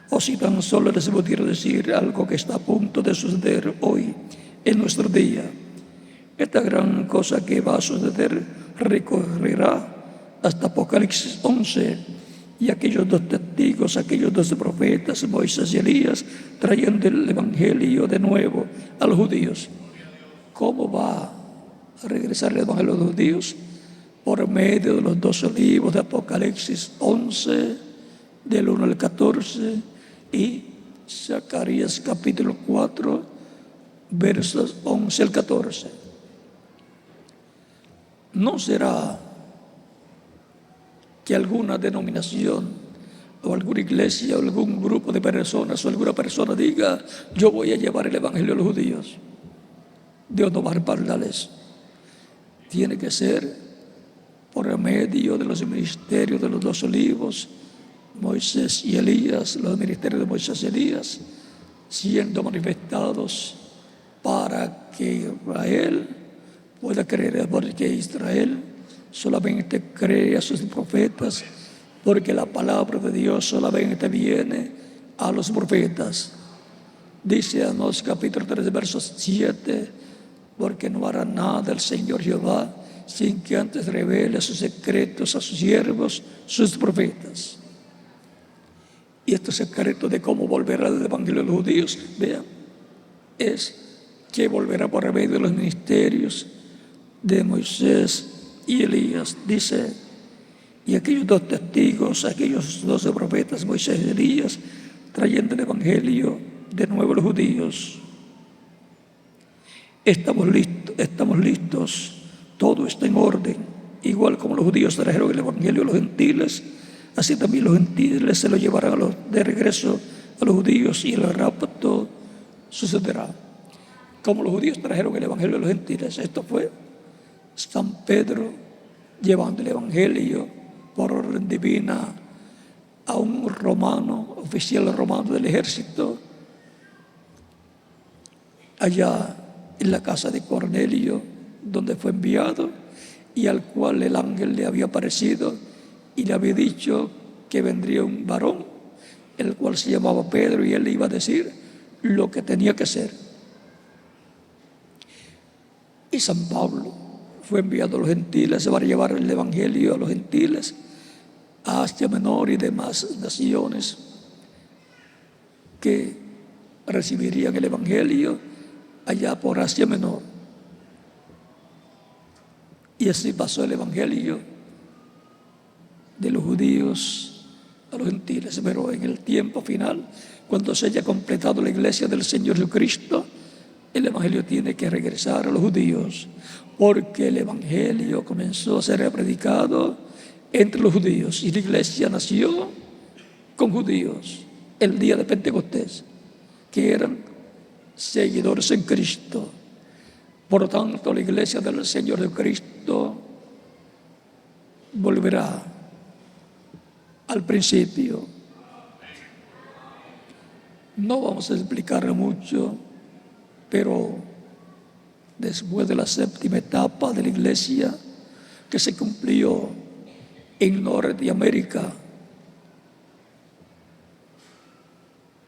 O si tan solo les pudiera decir algo que está a punto de suceder hoy, en nuestro día. Esta gran cosa que va a suceder recorrerá hasta Apocalipsis 11, y aquellos 2 testigos, aquellos 2 profetas, Moisés y Elías, trayendo el Evangelio de nuevo a los judíos. ¿Cómo va a regresar el Evangelio a los judíos? Por medio de los 12 libros de Apocalipsis 11, del 1 al 14, y Zacarías capítulo 4, versos 11 al 14. No será que alguna denominación o alguna iglesia o algún grupo de personas o alguna persona diga: yo voy a llevar el Evangelio a los judíos. Dios no va a respaldarles. Tiene que ser por medio de los ministerios de los 2 olivos, Moisés y Elías, los ministerios de Moisés y Elías, siendo manifestados para que Israel pueda creer, porque Israel solamente cree a sus profetas, porque la palabra de Dios solamente viene a los profetas. Dice Amós capítulo 3, versos 7, porque no hará nada el Señor Jehová sin que antes revele sus secretos a sus siervos, sus profetas. Y este secreto de cómo volverá el Evangelio a los judíos, vean, es que volverá por medio de los ministerios de Moisés y Elías. Dice: y aquellos 2 testigos, aquellos 12 profetas, Moisés y Elías, trayendo el Evangelio de nuevo a los judíos. Estamos listos, todo está en orden. Igual como los judíos trajeron el Evangelio a los gentiles, así también los gentiles se lo llevarán de regreso a los judíos, y el rapto sucederá. Como los judíos trajeron el Evangelio a los gentiles, esto fue San Pedro llevando el Evangelio por orden divina a un romano, oficial romano del ejército, allá en la casa de Cornelio, donde fue enviado, y al cual el ángel le había aparecido y le había dicho que vendría un varón, el cual se llamaba Pedro, y él le iba a decir lo que tenía que hacer. Y San Pablo fue enviado a los gentiles para llevar el evangelio a los gentiles, a Asia Menor y demás naciones que recibirían el evangelio allá por Asia Menor. Y así pasó el evangelio de los judíos a los gentiles. Pero en el tiempo final, cuando se haya completado la iglesia del Señor Jesucristo, el evangelio tiene que regresar a los judíos, porque el evangelio comenzó a ser predicado entre los judíos y la iglesia nació con judíos el día de Pentecostés, que eran seguidores en Cristo. Por lo tanto, la iglesia del Señor Jesucristo volverá al principio. No vamos a explicar mucho, pero después de la séptima etapa de la iglesia que se cumplió en Norteamérica,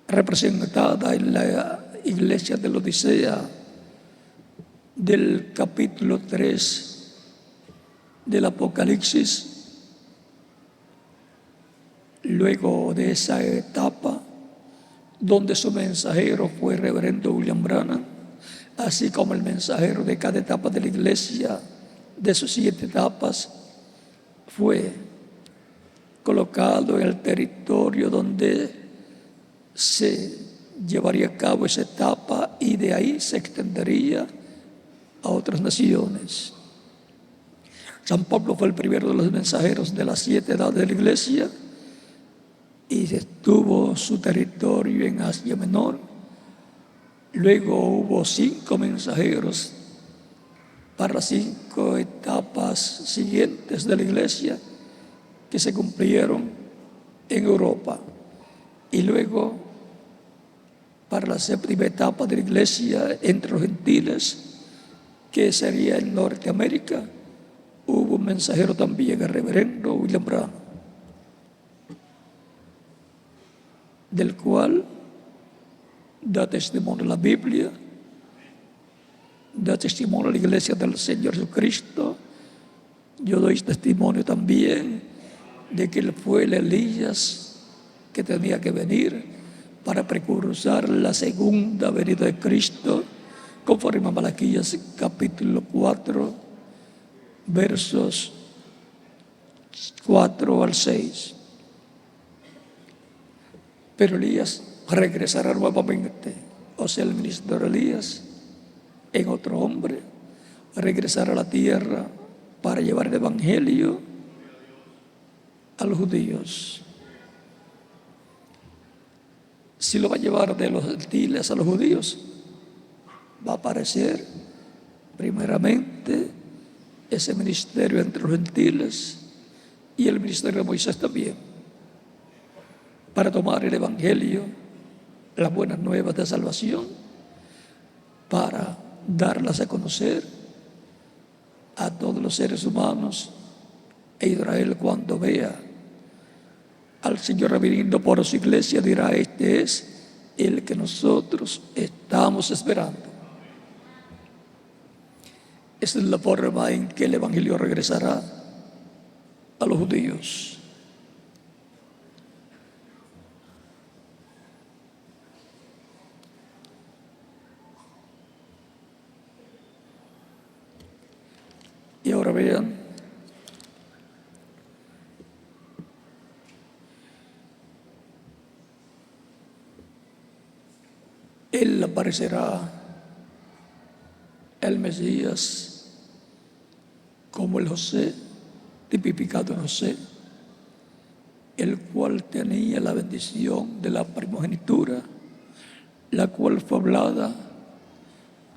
representada en la iglesia de la Odisea del capítulo 3 del Apocalipsis, luego de esa etapa, donde su mensajero fue el reverendo William Branham, así como el mensajero de cada etapa de la iglesia, de sus 7 etapas, fue colocado en el territorio donde se llevaría a cabo esa etapa, y de ahí se extendería a otras naciones. San Pablo fue el primero de los mensajeros de las 7 edades de la iglesia, y estuvo su territorio en Asia Menor. Luego hubo 5 mensajeros para las 5 etapas siguientes de la iglesia que se cumplieron en Europa. Y luego, para la séptima etapa de la iglesia entre los gentiles, que sería en Norteamérica, hubo un mensajero también, el reverendo William Branham, del cual da testimonio la Biblia, da testimonio la iglesia del Señor Jesucristo. Yo doy testimonio también de que él fue el Elías que tenía que venir para precursar la segunda venida de Cristo, conforme a Malaquías capítulo 4, versos 4 al 6. Pero Elías regresará nuevamente, o sea, el ministerio de Elías en otro hombre, regresará a la tierra para llevar el evangelio a los judíos. Si lo va a llevar de los gentiles a los judíos, va a aparecer primeramente ese ministerio entre los gentiles y el ministerio de Moisés también, para tomar el evangelio, las buenas nuevas de salvación, para darlas a conocer a todos los seres humanos. E Israel, cuando vea al Señor viniendo por su iglesia, dirá: este es el que nosotros estamos esperando. Esa es la forma en que el evangelio regresará a los judíos. Y ahora vean, Él aparecerá, el Mesías, como el José, tipificado en José, el cual tenía la bendición de la primogenitura, la cual fue hablada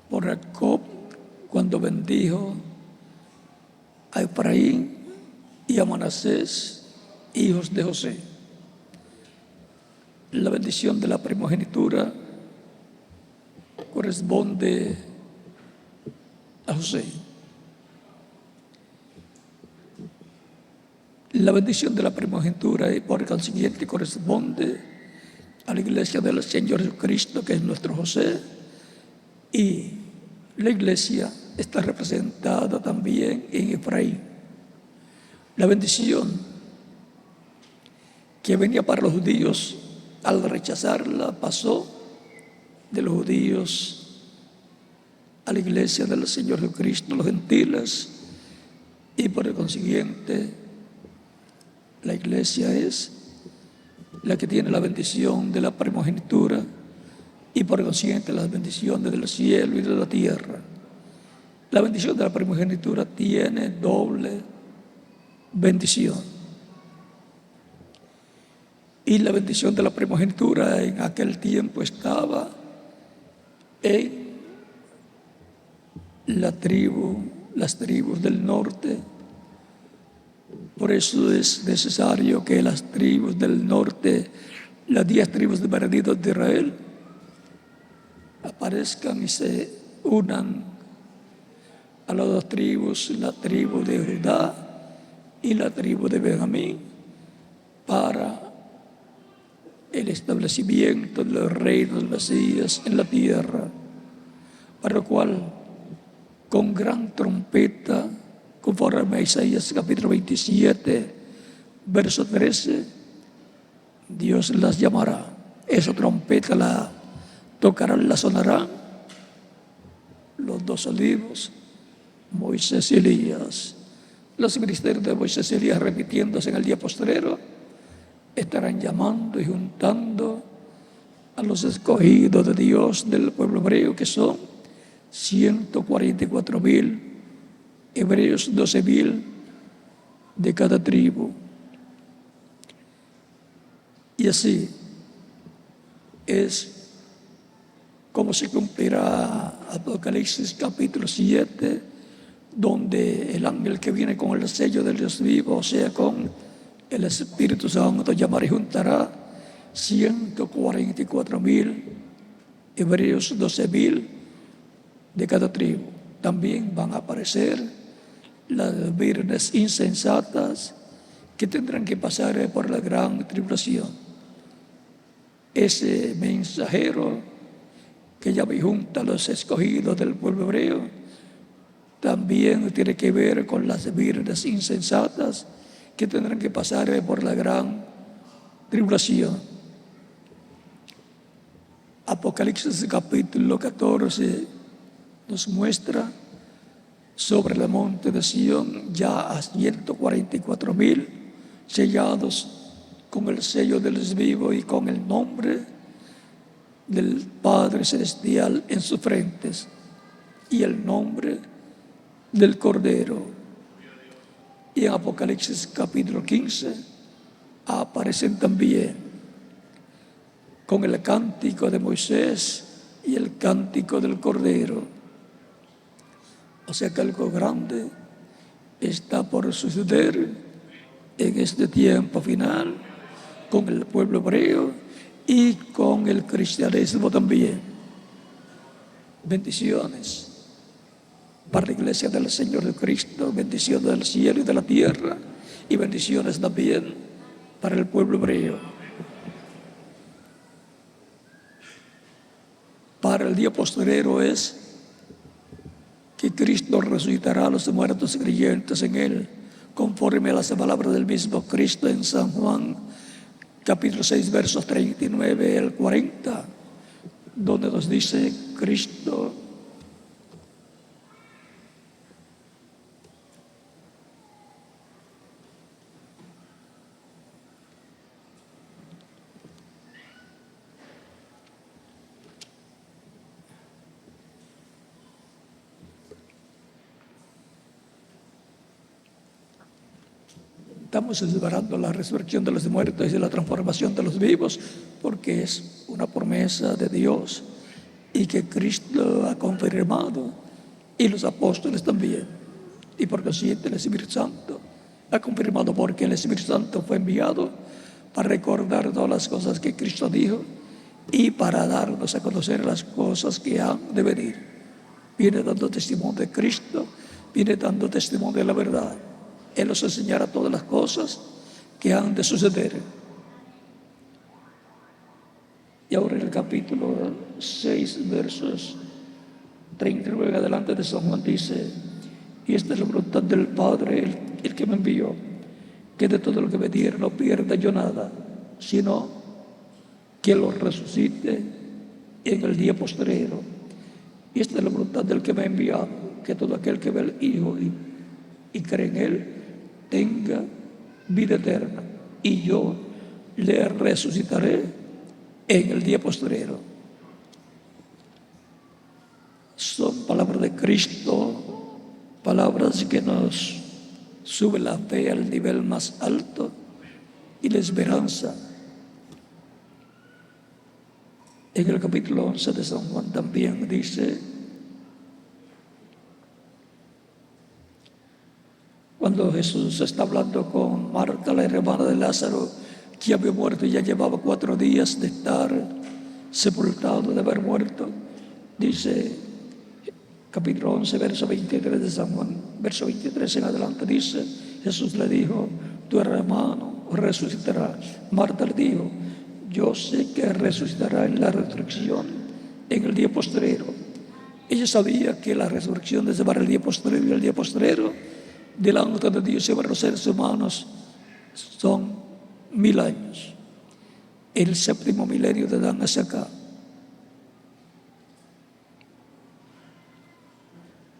por Jacob cuando bendijo a Efraín y a Manasés, hijos de José. La bendición de la primogenitura corresponde a José. La bendición de la primogenitura, y por consiguiente corresponde a la iglesia del Señor Jesucristo, que es nuestro José, y la iglesia está representada también en Efraín. La bendición que venía para los judíos, al rechazarla, pasó de los judíos a la iglesia del Señor Jesucristo, los gentiles, y por el consiguiente la iglesia es la que tiene la bendición de la primogenitura y por el consiguiente las bendiciones del cielo y de la tierra. La bendición de la primogenitura tiene doble bendición. Y la bendición de la primogenitura en aquel tiempo estaba en las tribus del norte. Por eso es necesario que las tribus del norte, las 10 tribus de perdidos de Israel, aparezcan y se unan a las 2 tribus, la tribu de Judá y la tribu de Benjamín, para el establecimiento del reino del Mesías en la tierra, para lo cual, con gran trompeta, conforme a Isaías capítulo 27, verso 13, Dios las llamará. Esa trompeta la tocarán, la sonarán los 2 olivos, Moisés y Elías. Los ministerios de Moisés y Elías, repitiéndose en el día postrero, estarán llamando y juntando a los escogidos de Dios del pueblo hebreo, que son 144,000 hebreos, 12,000 de cada tribu. Y así es como se cumplirá Apocalipsis capítulo 7, donde el ángel que viene con el sello del Dios vivo, o sea, con el Espíritu Santo, llamará y juntará 144,000 hebreos, 12,000 de cada tribu. También van a aparecer las vírgenes insensatas que tendrán que pasar por la gran tribulación. Ese mensajero que llama y junta a los escogidos del pueblo hebreo también tiene que ver con las vírgenes insensatas que tendrán que pasar por la gran tribulación. Apocalipsis capítulo 14 nos muestra sobre el monte de Sión ya a 144,000 sellados con el sello del Dios vivo y con el nombre del Padre Celestial en sus frentes y el nombre del Cordero. Y en Apocalipsis capítulo 15 aparecen también con el cántico de Moisés y el cántico del Cordero. O sea que algo grande está por suceder en este tiempo final con el pueblo hebreo y con el cristianismo también. Bendiciones para la iglesia del Señor Jesucristo, bendiciones del cielo y de la tierra, y bendiciones también para el pueblo hebreo. Para el día postrero es que Cristo resucitará a los muertos creyentes en Él, conforme a las palabras del mismo Cristo en San Juan, capítulo 6, versos 39 al 40, donde nos dice Cristo: estamos celebrando la resurrección de los muertos y la transformación de los vivos, porque es una promesa de Dios y que Cristo ha confirmado, y los apóstoles también, y por consiguiente el Espíritu Santo ha confirmado, porque el Espíritu Santo fue enviado para recordar todas las cosas que Cristo dijo y para darnos a conocer las cosas que han de venir. Viene dando testimonio de Cristo, viene dando testimonio de la verdad. Él nos enseñará todas las cosas que han de suceder. Y ahora en el capítulo 6, versos 39 en adelante de San Juan dice: y esta es la voluntad del Padre, el que me envió, que de todo lo que me diera no pierda yo nada, sino que lo resucite en el día postrero. Y esta es la voluntad del que me ha enviado, que todo aquel que ve al Hijo y cree en Él tenga vida eterna, y yo le resucitaré en el día postrero. Son palabras de Cristo, palabras que nos suben la fe al nivel más alto y la esperanza. En el capítulo 11 de San Juan también dice: cuando Jesús está hablando con Marta, la hermana de Lázaro, que había muerto y ya llevaba 4 días de estar sepultado, de haber muerto, dice, capítulo 11, verso 23 de San Juan, verso 23 en adelante, dice: Jesús le dijo, tu hermano resucitará. Marta le dijo, yo sé que resucitará en la resurrección, en el día postrero. Ella sabía que la resurrección es para el día postrero, y el día postrero delante de Dios y para los seres humanos son 1000 años. El 7º milenio de Adán hacia acá.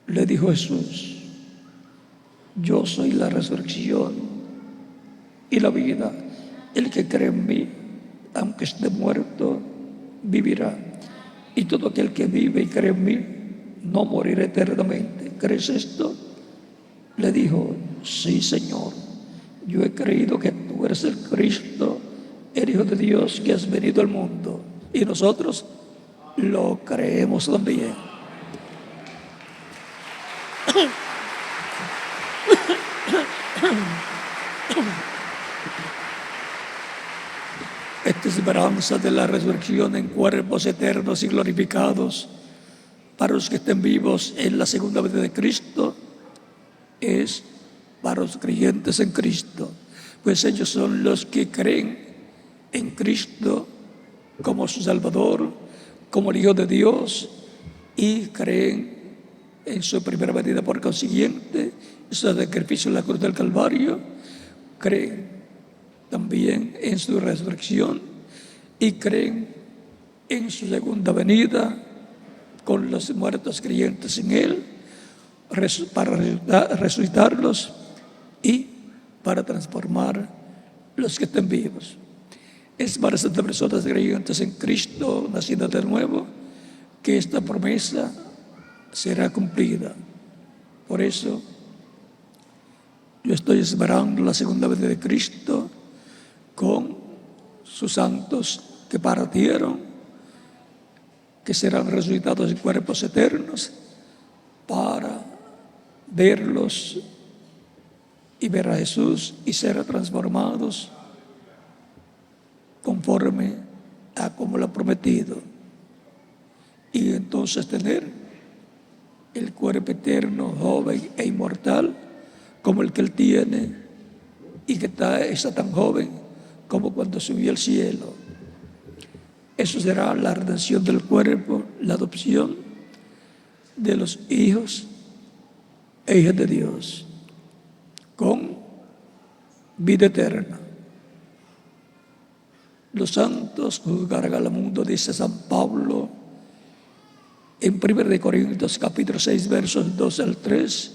Le dijo Jesús, yo soy la resurrección y la vida. El que cree en mí, aunque esté muerto, vivirá. Y todo aquel que vive y cree en mí, no morirá eternamente. ¿Crees esto? Le dijo, sí, Señor. Yo he creído que tú eres el Cristo, el Hijo de Dios que has venido al mundo. Y nosotros lo creemos también. Esta esperanza de la resurrección en cuerpos eternos y glorificados para los que estén vivos en la segunda venida de Cristo es para los creyentes en Cristo, pues ellos son los que creen en Cristo como su Salvador, como el Hijo de Dios, y creen en su primera venida. Por consiguiente, su sacrificio en la cruz del Calvario, creen también en su resurrección y creen en su segunda venida con los muertos creyentes en Él, para resucitarlos y para transformar los que estén vivos. Es para estas personas creyentes en Cristo, nacidas de nuevo, que esta promesa será cumplida. Por eso, yo estoy esperando la segunda venida de Cristo con sus santos que partieron, que serán resucitados en cuerpos eternos, para verlos y ver a Jesús y ser transformados conforme a como lo ha prometido. Y entonces tener el cuerpo eterno, joven e inmortal, como el que Él tiene, y que está tan joven como cuando subió al cielo. Eso será la redención del cuerpo, la adopción de los hijos e hijas de Dios, con vida eterna. Los santos juzgarán al mundo, dice San Pablo en 1 Corintios capítulo 6, versos 2 al 3,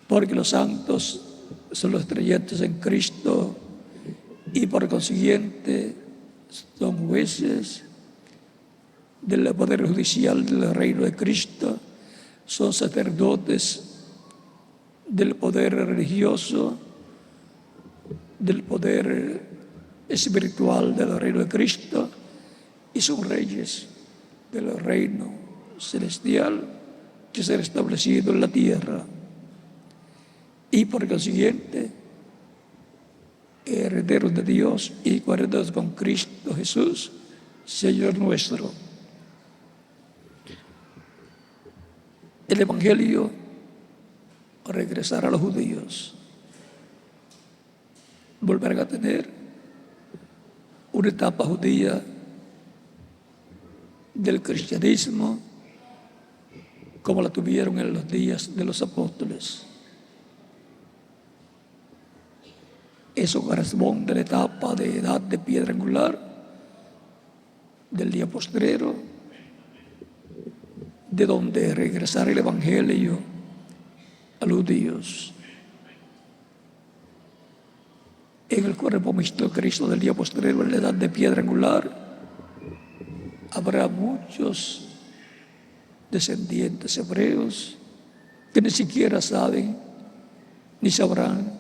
porque los santos son los creyentes en Cristo y por consiguiente son jueces del poder judicial del reino de Cristo, son sacerdotes del poder religioso, del poder espiritual del reino de Cristo, y son reyes del reino celestial que será establecido en la tierra. Y por consiguiente, herederos de Dios y coherederos con Cristo Jesús, Señor nuestro. El Evangelio regresará a los judíos. Volverán a tener una etapa judía del cristianismo como la tuvieron en los días de los apóstoles. Eso corresponde a la etapa de edad de piedra angular del día postrero, de donde regresará el Evangelio a los judíos. En el cuerpo místico de Cristo del día postrero, en la edad de piedra angular, habrá muchos descendientes hebreos que ni siquiera saben ni sabrán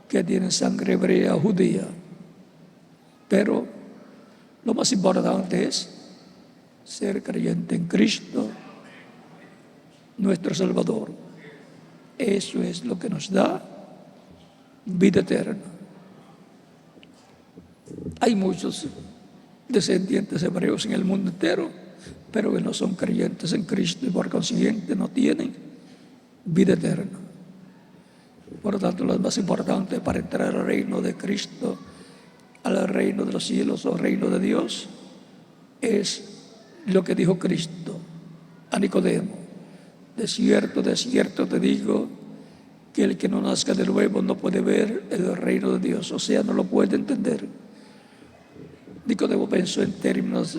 que tienen sangre hebrea o judía. Pero lo más importante es ser creyente en Cristo, nuestro Salvador. Eso es lo que nos da vida eterna. Hay muchos descendientes hebreos en el mundo entero, pero que no son creyentes en Cristo y por consiguiente no tienen vida eterna. Por lo tanto, lo más importante para entrar al reino de Cristo, al reino de los cielos o reino de Dios, es lo que dijo Cristo a Nicodemo: de cierto te digo que el que no nazca de nuevo no puede ver el reino de Dios, o sea, no lo puede entender. Nicodemo pensó en términos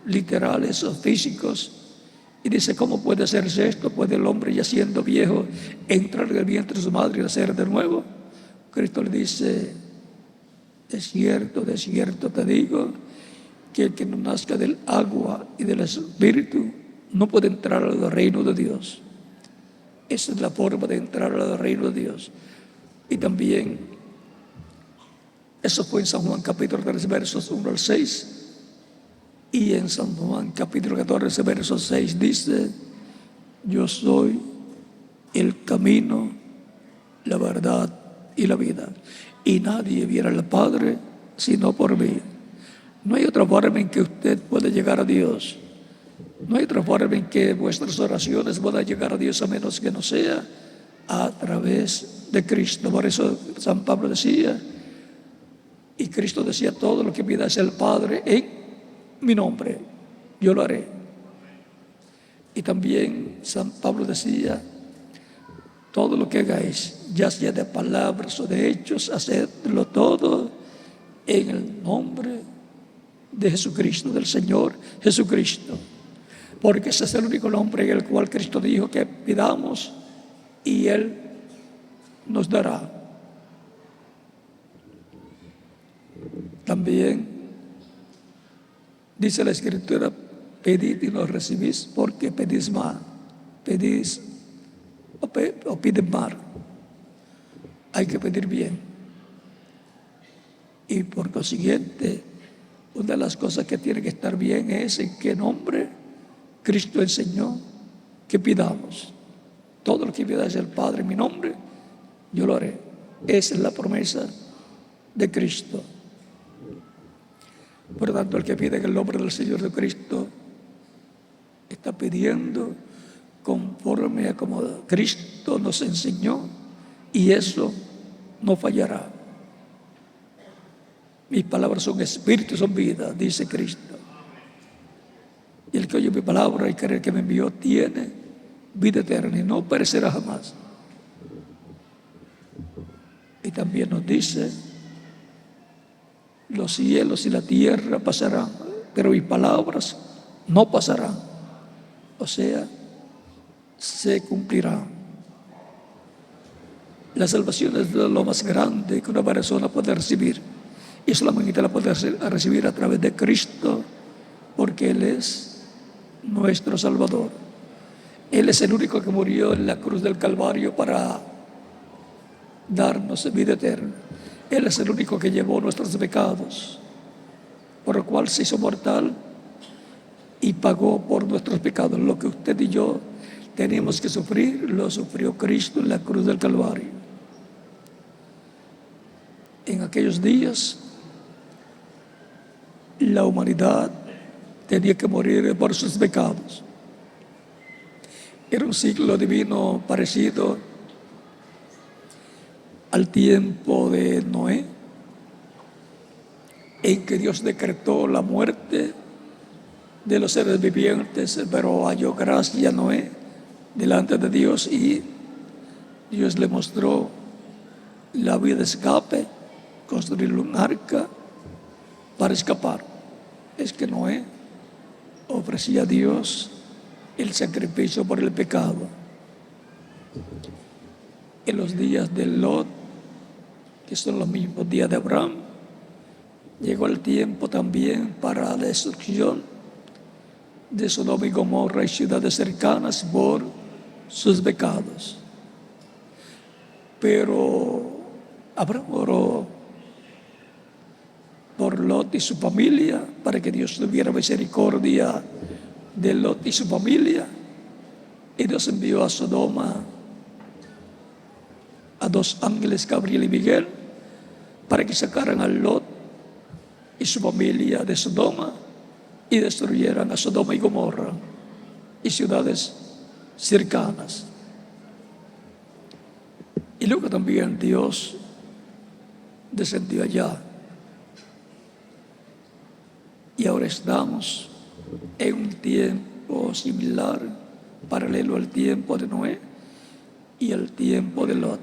literales o físicos y dice: ¿cómo puede hacerse esto? ¿Puede el hombre, ya siendo viejo, entrar en el vientre de su madre y nacer de nuevo? Cristo le dice: de cierto te digo que el que no nazca del agua y del Espíritu no puede entrar al reino de Dios. Esa es la forma de entrar al reino de Dios. Y también eso fue en San Juan capítulo 3 versos 1 al 6. Y en San Juan capítulo 14 verso 6 dice: yo soy el camino, la verdad y la vida, y nadie viene al Padre sino por mí. No hay otra forma en que usted pueda llegar a Dios. No hay otra forma en que vuestras oraciones puedan llegar a Dios a menos que no sea a través de Cristo. Por eso San Pablo decía, y Cristo decía: todo lo que pidáis al Padre en mi nombre, yo lo haré. Y también San Pablo decía: todo lo que hagáis, ya sea de palabras o de hechos, hacedlo todo en el nombre de Jesucristo, del Señor Jesucristo. Porque ese es el único nombre en el cual Cristo dijo que pidamos y Él nos dará. También dice la Escritura: pedid y no recibís, porque pedís mal, pedís o piden mal. Hay que pedir bien. Y por consiguiente, una de las cosas que tiene que estar bien es en qué nombre Cristo enseñó que pidamos. Todo lo que pidáis al Padre en mi nombre, yo lo haré. Esa es la promesa de Cristo. Por lo tanto, el que pide en el nombre del Señor de Cristo está pidiendo conforme a como Cristo nos enseñó, y eso no fallará. Mis palabras son espíritu y son vida, dice Cristo. Y el que oye mi palabra y cree que me envió tiene vida eterna y no perecerá jamás. Y también nos dice: los cielos y la tierra pasarán, pero mis palabras no pasarán. O sea, se cumplirán. La salvación es lo más grande que una persona puede recibir, y solamente la puede recibir a través de Cristo, porque Él es nuestro Salvador. Él es el único que murió en la cruz del Calvario para darnos vida eterna. Él es el único que llevó nuestros pecados, por lo cual se hizo mortal y pagó por nuestros pecados. Lo que usted y yo teníamos que sufrir, lo sufrió Cristo en la cruz del Calvario. En aquellos días, la humanidad tenía que morir por sus pecados. Era un ciclo divino parecido al tiempo de Noé, en que Dios decretó la muerte de los seres vivientes, pero halló gracia a Noé delante de Dios y Dios le mostró la vía de escape, construir un arca para escapar. Es que Noé ofrecía a Dios el sacrificio por el pecado. En los días de Lot, que son los mismos días de Abraham, llegó el tiempo también para la destrucción de Sodoma y Gomorra y ciudades cercanas por sus pecados. Pero Abraham oró por Lot y su familia, para que Dios tuviera misericordia de Lot y su familia, y Dios envió a Sodoma a 2 ángeles, Gabriel y Miguel, para que sacaran a Lot y su familia de Sodoma y destruyeran a Sodoma y Gomorra y ciudades cercanas. Y luego también Dios descendió allá. Y ahora estamos en un tiempo similar, paralelo al tiempo de Noé y al tiempo de Lot.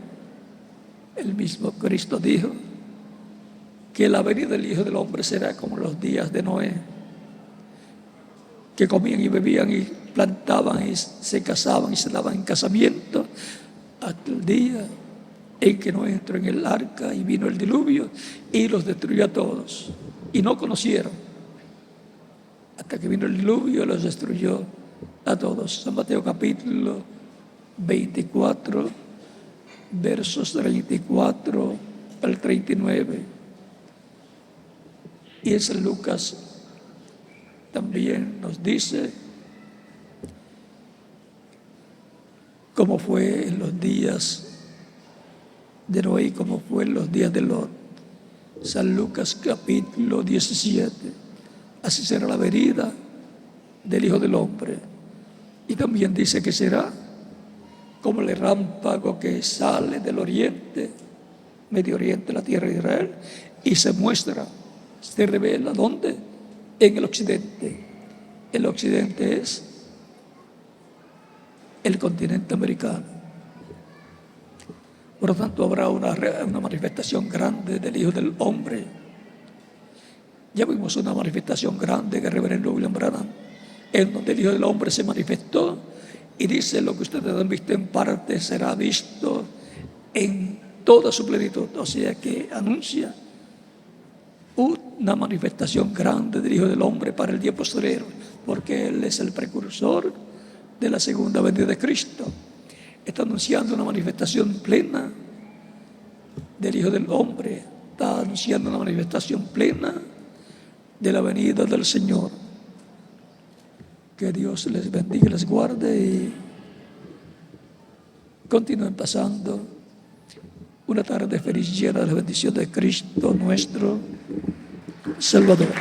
El mismo Cristo dijo que la venida del Hijo del Hombre será como los días de Noé, que comían y bebían y plantaban y se casaban y se daban en casamiento, hasta el día en que Noé entró en el arca y vino el diluvio y los destruyó a todos. Y no conocieron, hasta que vino el diluvio y los destruyó a todos. San Mateo capítulo 24, versos 34 al 39. Y en San Lucas también nos dice cómo fue en los días de Noé y cómo fue en los días de Lot. San Lucas capítulo 17. Así será la venida del Hijo del Hombre. Y también dice que será como el relámpago que sale del oriente, Medio Oriente, la tierra de Israel, y se muestra, se revela, ¿dónde? En el occidente. El occidente es el continente americano. Por lo tanto, habrá una manifestación grande del Hijo del Hombre. Ya vimos una manifestación grande que el reverendo William Branham, en donde el Hijo del Hombre se manifestó y dice: lo que ustedes han visto en parte será visto en toda su plenitud. O sea que anuncia una manifestación grande del Hijo del Hombre para el día posterior, porque Él es el precursor de la segunda venida de Cristo. Está anunciando una manifestación plena del Hijo del Hombre. Está anunciando una manifestación plena de la venida del Señor. Que Dios les bendiga y les guarde y continúen pasando una tarde feliz, llena de la bendición de Cristo nuestro Salvador.